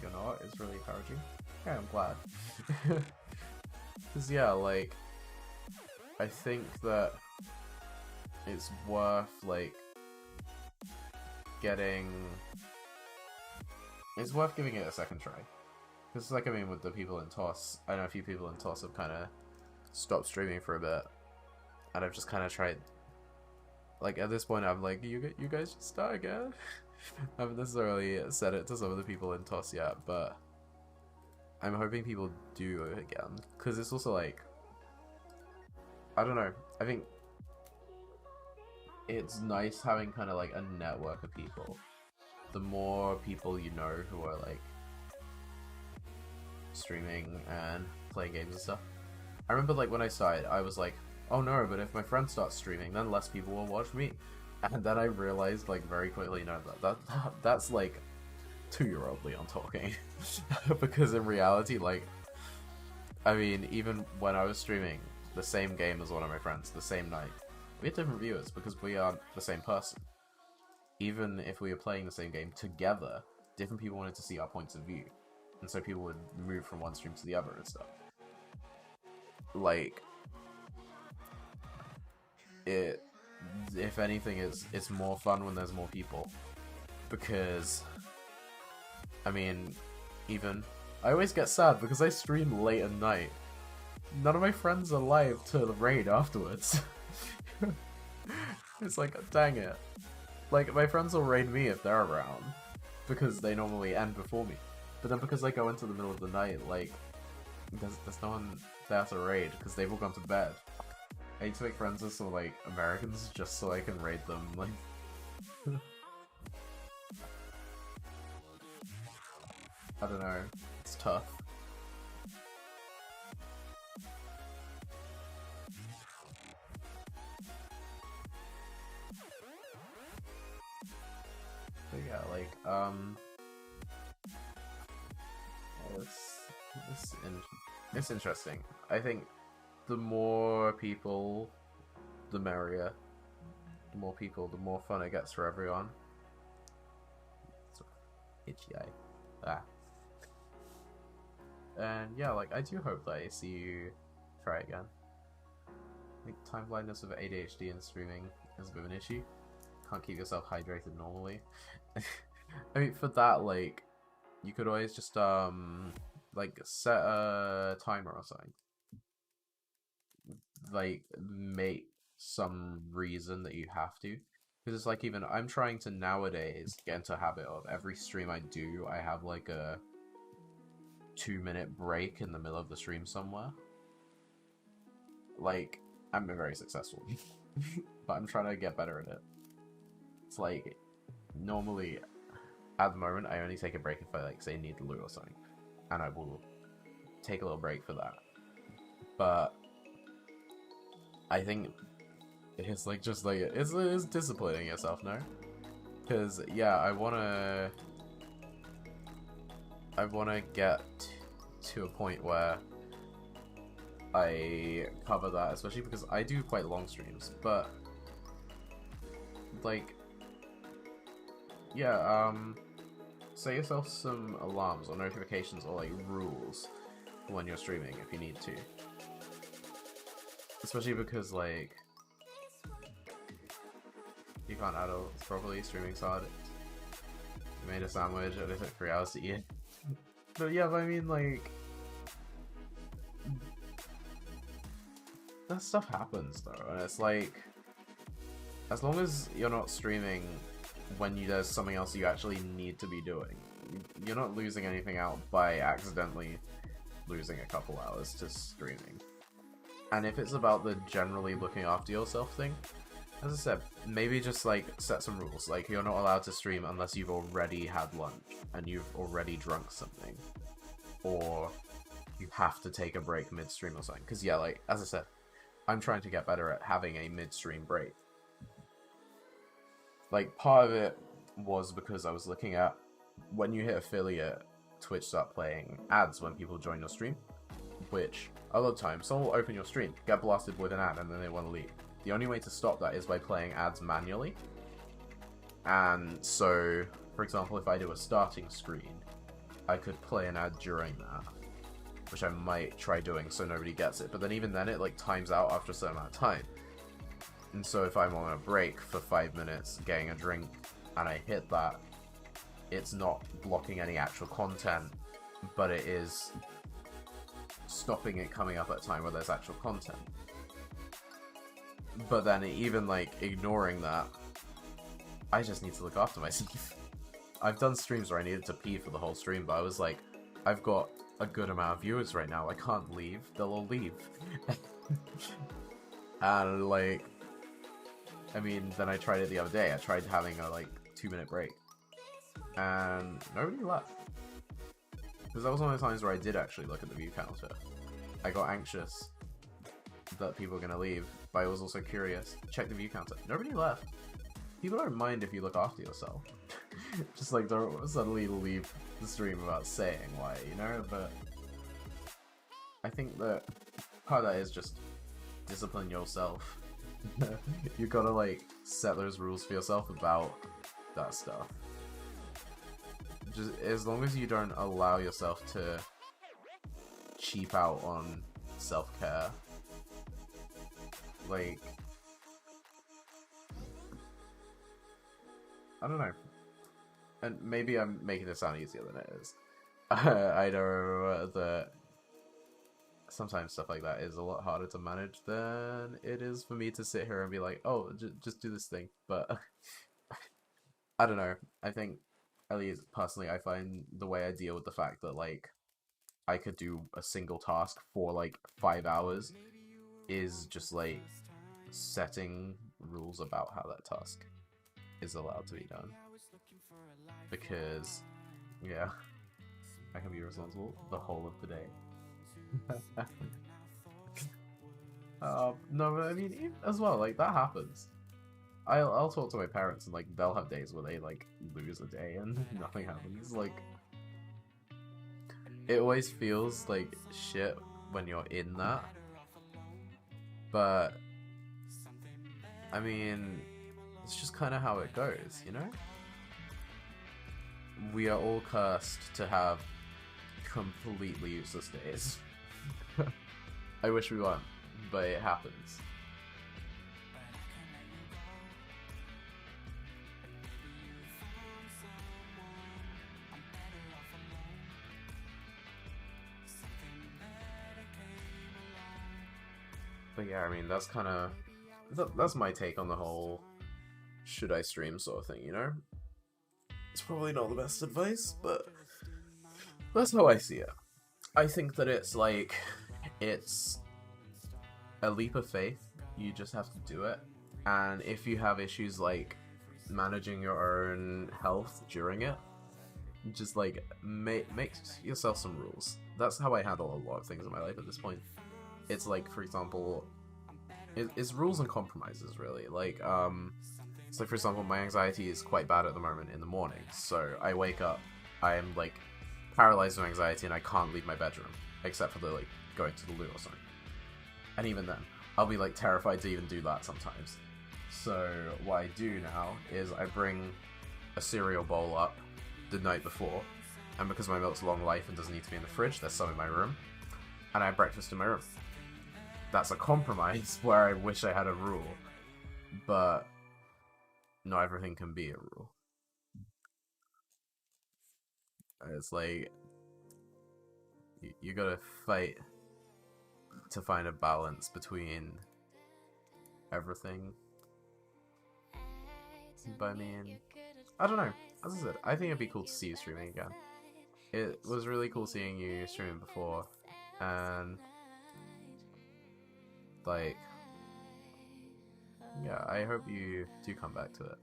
you know what? It's really encouraging. Yeah, I'm glad. Because yeah, like, I think that it's worth like it's worth giving it a second try. Because like, I mean, with the people in TOS, I know a few people in TOS have kind of stopped streaming for a bit, and I've just kind of tried, like, at this point I'm like, you guys should start again. I haven't necessarily said it to some of the people in TOS yet, but I'm hoping people do it again, because it's also like, I don't know, I think it's nice having kind of like a network of people. The more people you know who are like streaming and playing games and stuff. I remember like when I started, I was like, oh no, but if my friend starts streaming, then less people will watch me. And then I realized like very quickly, no, that's like 2-year-old Leon talking. Because in reality, like, I mean, even when I was streaming the same game as one of my friends the same night, we had different viewers because we aren't the same person. Even if we were playing the same game together, different people wanted to see our points of view, and so people would move from one stream to the other and stuff. Like, if anything, it's more fun when there's more people, because, I mean, I always get sad because I stream late at night. None of my friends are live to the raid afterwards. It's like, dang it. Like, my friends will raid me if they're around, because they normally end before me. But then because I go into the middle of the night, like, there's no one there to raid, because they've all gone to bed. I need to make friends with some, like, Americans just so I can raid them, like... I don't know. It's tough. But yeah, like, it's interesting. I think the more people, the merrier. The more people, the more fun it gets for everyone. So, itchy eye. Ah. And yeah, like, I do hope that I see you try again. I think time blindness with ADHD and streaming is a bit of an issue. Can't keep yourself hydrated normally. I mean, for that, like, you could always just, like, set a timer or something. Like, make some reason that you have to. Because it's like, even, I'm trying to nowadays get into a habit of every stream I do, I have, like, a 2-minute break in the middle of the stream somewhere. Like, I'm very successful. But I'm trying to get better at it. It's like, normally, at the moment, I only take a break if I, like, say, need to loo or something. And I will take a little break for that. But I think it's, like, just, like, it's disciplining yourself, no? Because, yeah, I wanna get to a point where I cover that, especially because I do quite long streams, but, like, yeah, set yourself some alarms or notifications or, like, rules when you're streaming if you need to. Especially because, like, you can't adults properly, streaming's hard. You made a sandwich and it took 3 hours to eat it. But yeah, but I mean, like, that stuff happens though, and it's like, as long as you're not streaming when there's something else you actually need to be doing, you're not losing anything out by accidentally losing a couple hours to streaming. And if it's about the generally looking after yourself thing, as I said, maybe just, like, set some rules. Like, you're not allowed to stream unless you've already had lunch and you've already drunk something. Or you have to take a break mid-stream or something. Because, yeah, like, as I said, I'm trying to get better at having a mid-stream break. Like, part of it was because I was looking at, when you hit affiliate, Twitch start playing ads when people join your stream. Which, a lot of times, someone will open your stream, get blasted with an ad, and then they want to leave. The only way to stop that is by playing ads manually. And so, for example, if I do a starting screen, I could play an ad during that, which I might try doing so nobody gets it. But then even then, it, like, times out after a certain amount of time. And so if I'm on a break for 5 minutes, getting a drink, and I hit that, it's not blocking any actual content, but it is stopping it coming up at a time where there's actual content. But then even, like, ignoring that, I just need to look after myself. I've done streams where I needed to pee for the whole stream, but I was like, I've got a good amount of viewers right now, I can't leave, they'll all leave. And, like, I mean, then I tried it the other day, I tried having a, like, 2-minute break. And nobody left. Because that was one of the times where I did actually look at the view counter. I got anxious that people were going to leave, but I was also curious. Check the view counter. Nobody left. People don't mind if you look after yourself. Just, like, don't suddenly leave the stream without saying why, you know? But I think that part of that is just discipline yourself. You gotta, like, set those rules for yourself about that stuff. just as long as you don't allow yourself to cheap out on self-care, like, I don't know, and maybe I'm making it sound easier than it is. I know that sometimes stuff like that is a lot harder to manage than it is for me to sit here and be like, oh, just do this thing. But I don't know. I think, at least personally, I find the way I deal with the fact that, like, I could do a single task for, like, 5 hours is just, like, setting rules about how that task is allowed to be done. Because, yeah, I can be responsible the whole of the day. No, but I mean, as well, like, that happens. I'll talk to my parents and, like, they'll have days where they, like, lose a day and nothing happens. Like, it always feels like shit when you're in that. But, I mean, it's just kind of how it goes, you know? We are all cursed to have completely useless days. I wish we weren't, but it happens. But yeah, I mean, that's kind of... that's my take on the whole should I stream sort of thing, you know? It's probably not the best advice, but that's how I see it. I think that it's like, it's a leap of faith. You just have to do it. And if you have issues like managing your own health during it, just like make yourself some rules. That's how I handle a lot of things in my life at this point. It's like, for example, it's rules and compromises, really. Like, so for example, my anxiety is quite bad at the moment in the morning. So I wake up, I am like paralyzed with anxiety and I can't leave my bedroom except for the like going to the loo or something. And even then, I'll be like terrified to even do that sometimes. So what I do now is I bring a cereal bowl up the night before, and because my milk's long life and doesn't need to be in the fridge, there's some in my room, and I have breakfast in my room. That's a compromise where I wish I had a rule, but not everything can be a rule. It's like, you gotta fight to find a balance between everything. But I mean, I don't know. As I said, I think it'd be cool to see you streaming again. It was really cool seeing you streaming before, and like, yeah, I hope you do come back to it.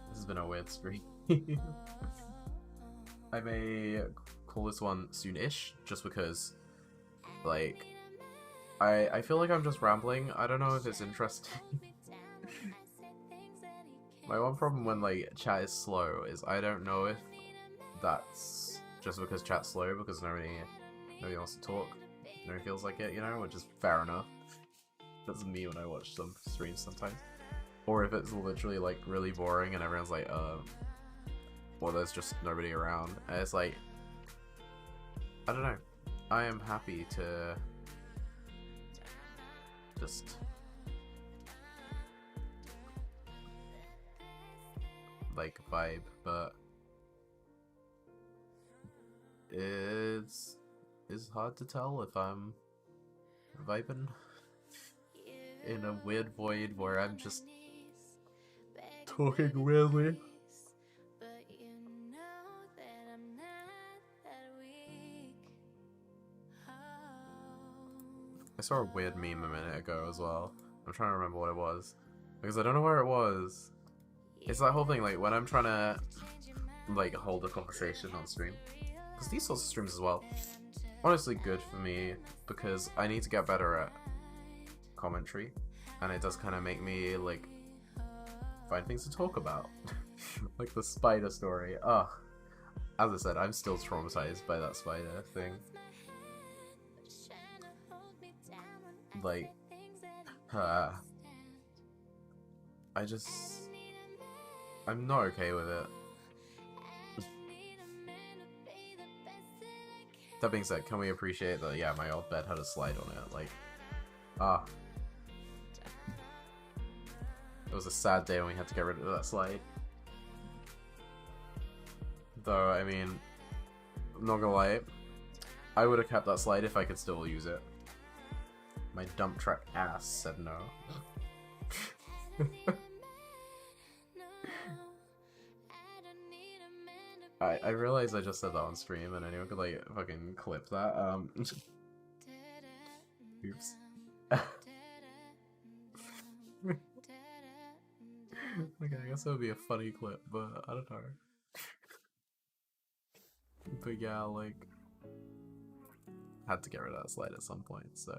This has been a weird stream. I may call this one soon-ish, just because, like, I feel like I'm just rambling. I don't know if it's interesting. My one problem when, like, chat is slow is I don't know if that's just because chat's slow, because nobody wants to talk. Nobody feels like it, you know, which is fair enough. That's me when I watch some streams sometimes. Or if it's literally, like, really boring and everyone's like, or there's just nobody around. And it's like, I don't know. I am happy to just like vibe, but it's hard to tell if I'm vibing in a weird void where I'm just talking weirdly. I saw a weird meme a minute ago as well. I'm trying to remember what it was, because I don't know where it was. It's that whole thing, like, when I'm trying to, like, hold a conversation on stream. Because these sorts of streams as well, honestly good for me, because I need to get better at commentary. And it does kind of make me, like, find things to talk about. Like the spider story. Ugh. as I said, I'm still traumatized by that spider thing. Like, I'm not okay with it. That being said, can we appreciate that, yeah, my old bed had a slide on it, like, it was a sad day when we had to get rid of that slide. Though, I mean, I'm not gonna lie, I would have kept that slide if I could still use it. My dump truck ass said no. I realized I just said that on stream and anyone could like fucking clip that. Oops. Okay, I guess it would be a funny clip, but I don't know. But yeah, like, had to get rid of that slide at some point, so.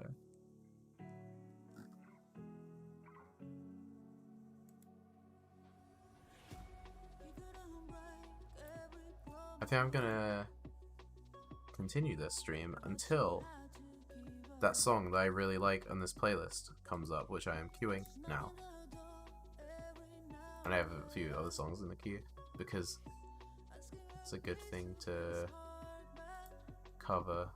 I think I'm gonna continue this stream until that song that I really like on this playlist comes up, which I am queuing now. And I have a few other songs in the queue, because it's a good thing to cover.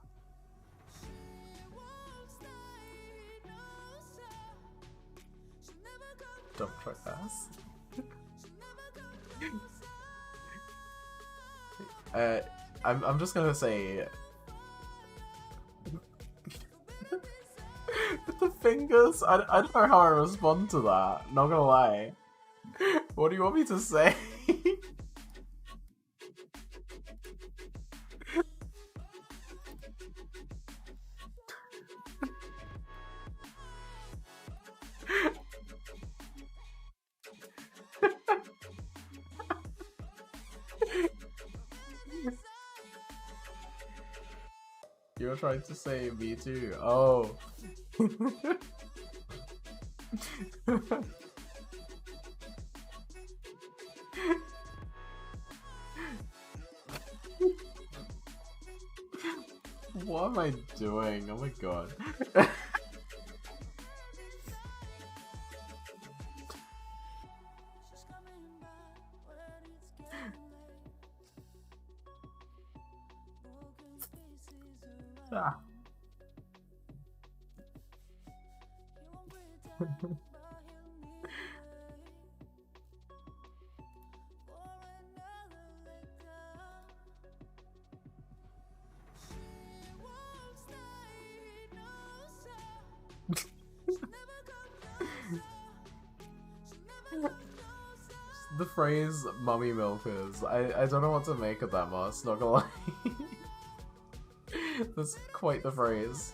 Dump truck ass. I'm just gonna say with the fingers, I don't know how I respond to that, not gonna lie. What do you want me to say? You're trying to say me too. Oh. What am I doing? Oh my god. Ah. The phrase "mummy milkers," I don't know what to make of that, Moss, not gonna lie. That's quite the phrase.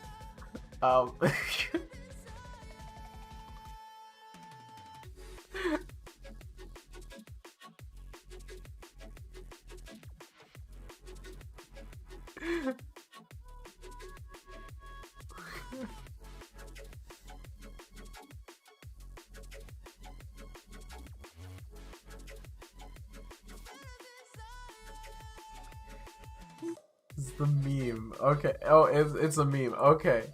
It's the meme. Okay. Oh, it's a meme. Okay.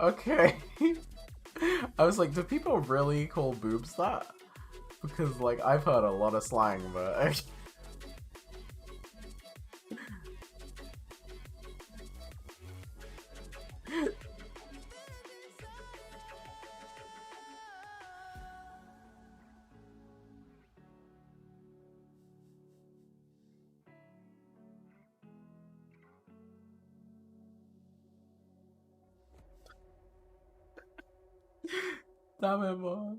Okay. I was like, do people really call boobs that? Because, like, I've heard a lot of slang, but... Damn it, man.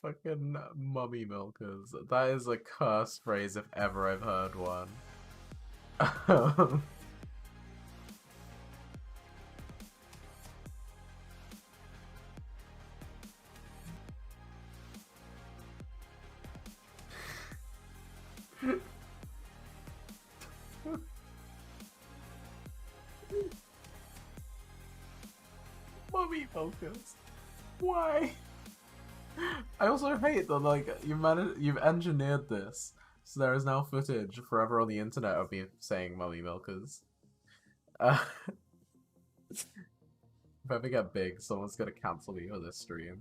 Fucking mummy milkers. That is a cursed phrase if ever I've heard one. Mummy milkers. Why? I also hate that, like, you've engineered this So there is now footage forever on the internet of me saying mummy milkers. If I ever get big, someone's gonna cancel me for this stream.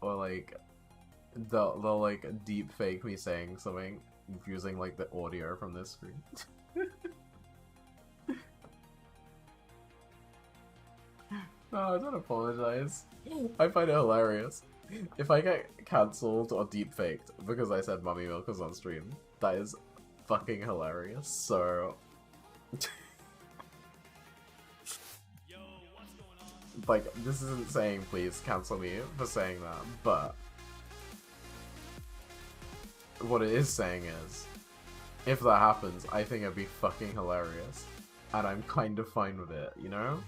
Or like, they'll like deep fake me saying something using like the audio from this stream. No, I don't apologize. I find it hilarious. If I get cancelled or deep faked because I said mummy milkers on stream, that is fucking hilarious. So, like, this isn't saying please cancel me for saying that, but what it is saying is, if that happens, I think it'd be fucking hilarious, and I'm kind of fine with it, you know?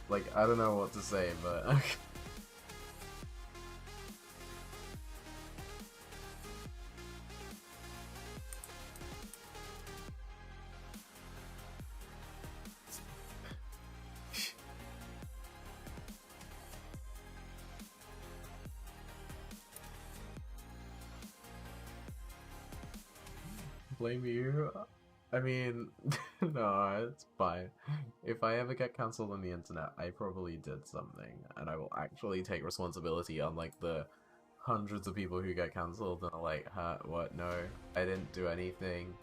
Like, I don't know what to say, but... Blame you? I mean, no, it's fine. If I ever get cancelled on the internet, I probably did something, and I will actually take responsibility on, like, the hundreds of people who get cancelled and are like, huh, what, no, I didn't do anything.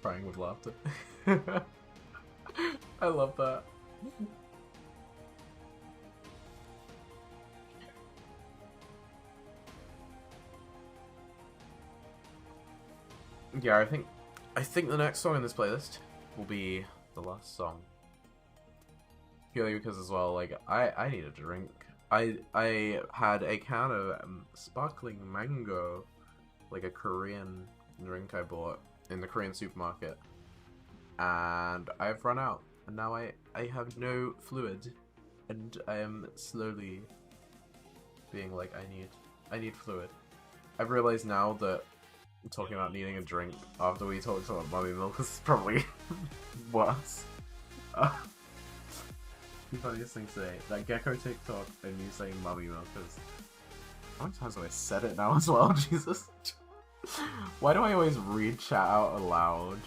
Crying with laughter. I love that. Yeah, I think the next song in this playlist will be the last song. Purely because as well, like, I need a drink. I had a can of sparkling mango, like a Korean drink I bought in the Korean supermarket, and I've run out, and now I have no fluid, and I am slowly being like, I need fluid. I've realized now that talking about needing a drink after we talked about mummy milk is probably worse. The funniest thing to say, that Gecko TikTok and you saying mummy milkers. How many times have I said it now as well? Jesus. Why do I always read chat out aloud?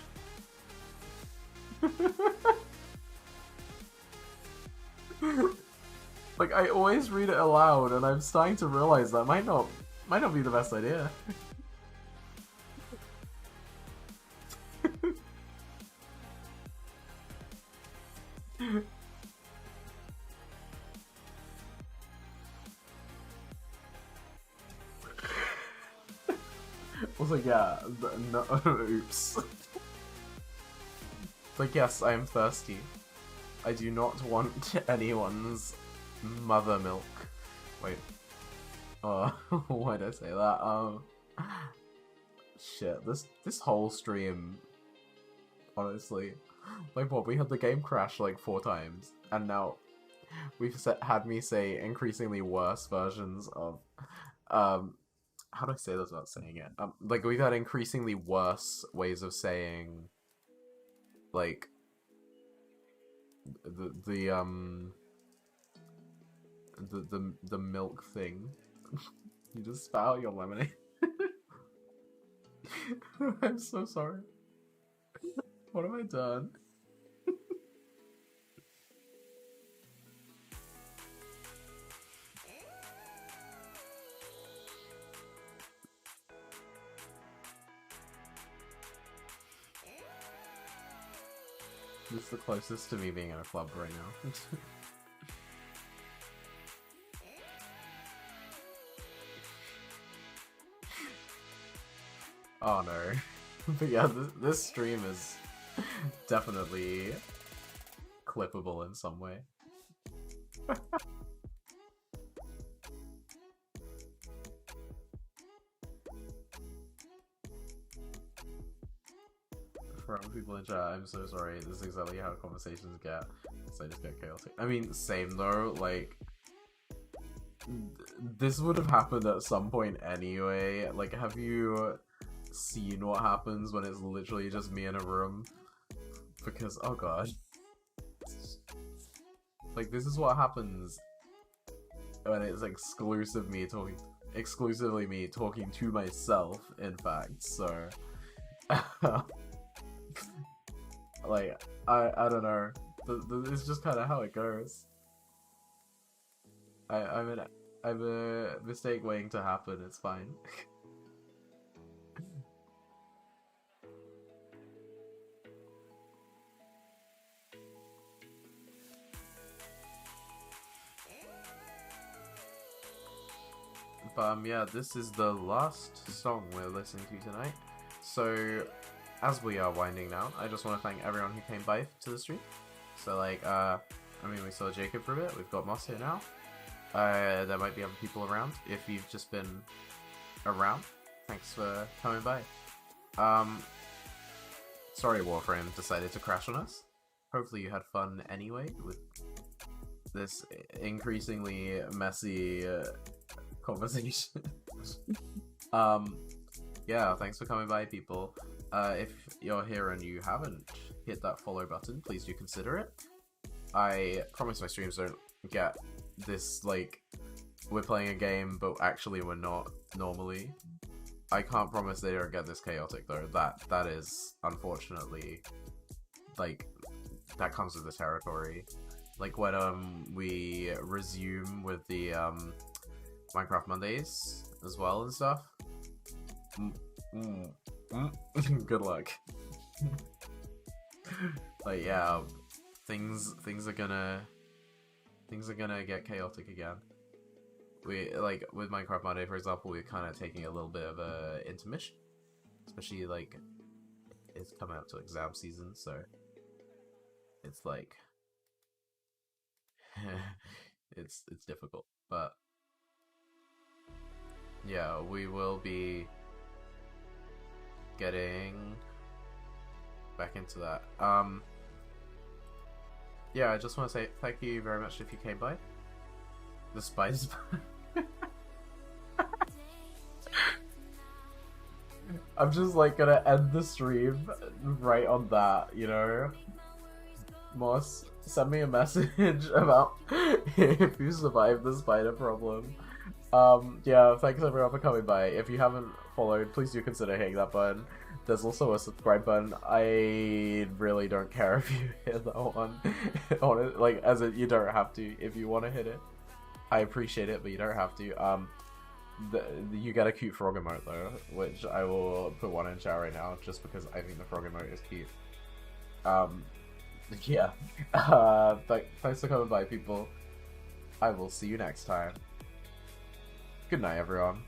Like, I always read it aloud, and I'm starting to realize that might not be the best idea. Also, yeah, no, oops. Like, yes, I am thirsty. I do not want anyone's mother milk. Wait. Why did I say that? Shit, this whole stream, honestly, like, what, we had the game crash like 4 times, and now we've had me say increasingly worse versions of, how do I say this without saying it? Like, we've had increasingly worse ways of saying, like, the milk thing. You just spat out your lemonade. I'm so sorry. What have I done? This is the closest to me being in a club right now. Oh no. But yeah, this stream is definitely clippable in some way. For other people in chat, I'm so sorry. This is exactly how conversations get. So I just get chaotic. I mean, same though, like, this would have happened at some point anyway. Like, have you seen what happens when it's literally just me in a room. Because, oh god. Like, this is what happens when it's exclusively me talking to myself, in fact, so... like, I don't know. It's just kind of how it goes. I'm a mistake waiting to happen, it's fine. But yeah, this is the last song we're listening to tonight. So, as we are winding down, I just want to thank everyone who came by to the stream. So like, I mean, we saw Jacob for a bit, we've got Moss here now. There might be other people around. If you've just been around, thanks for coming by. Sorry Warframe decided to crash on us. Hopefully you had fun anyway with this increasingly messy conversation. Yeah, thanks for coming by, people. If you're here and you haven't hit that follow button, please do consider it. I promise my streams don't get this, like, we're playing a game, but actually we're not normally. I can't promise they don't get this chaotic, though. That is, unfortunately, like, that comes with the territory. Like, when, we resume with the, Minecraft Mondays as well and stuff. Good luck. Like, yeah, things are gonna get chaotic again. We, like, with Minecraft Monday, for example, we're kind of taking a little bit of a intermission, especially, like, it's coming up to exam season, so it's like it's difficult, but yeah, we will be getting back into that. Yeah, I just want to say thank you very much if you came by. The spice. I'm just like gonna end the stream right on that, you know? Moss, send me a message about if you survived the spider problem. Yeah, thanks everyone for coming by. If you haven't followed, please do consider hitting that button. There's also a subscribe button. I really don't care if you hit that one. On it, like, as it, you don't have to if you want to hit it. I appreciate it, but you don't have to. You get a cute frog emote though, which I will put one in chat right now, just because I think the frog emote is cute. Yeah. Thanks for coming by, people. I will see you next time. Good night, everyone.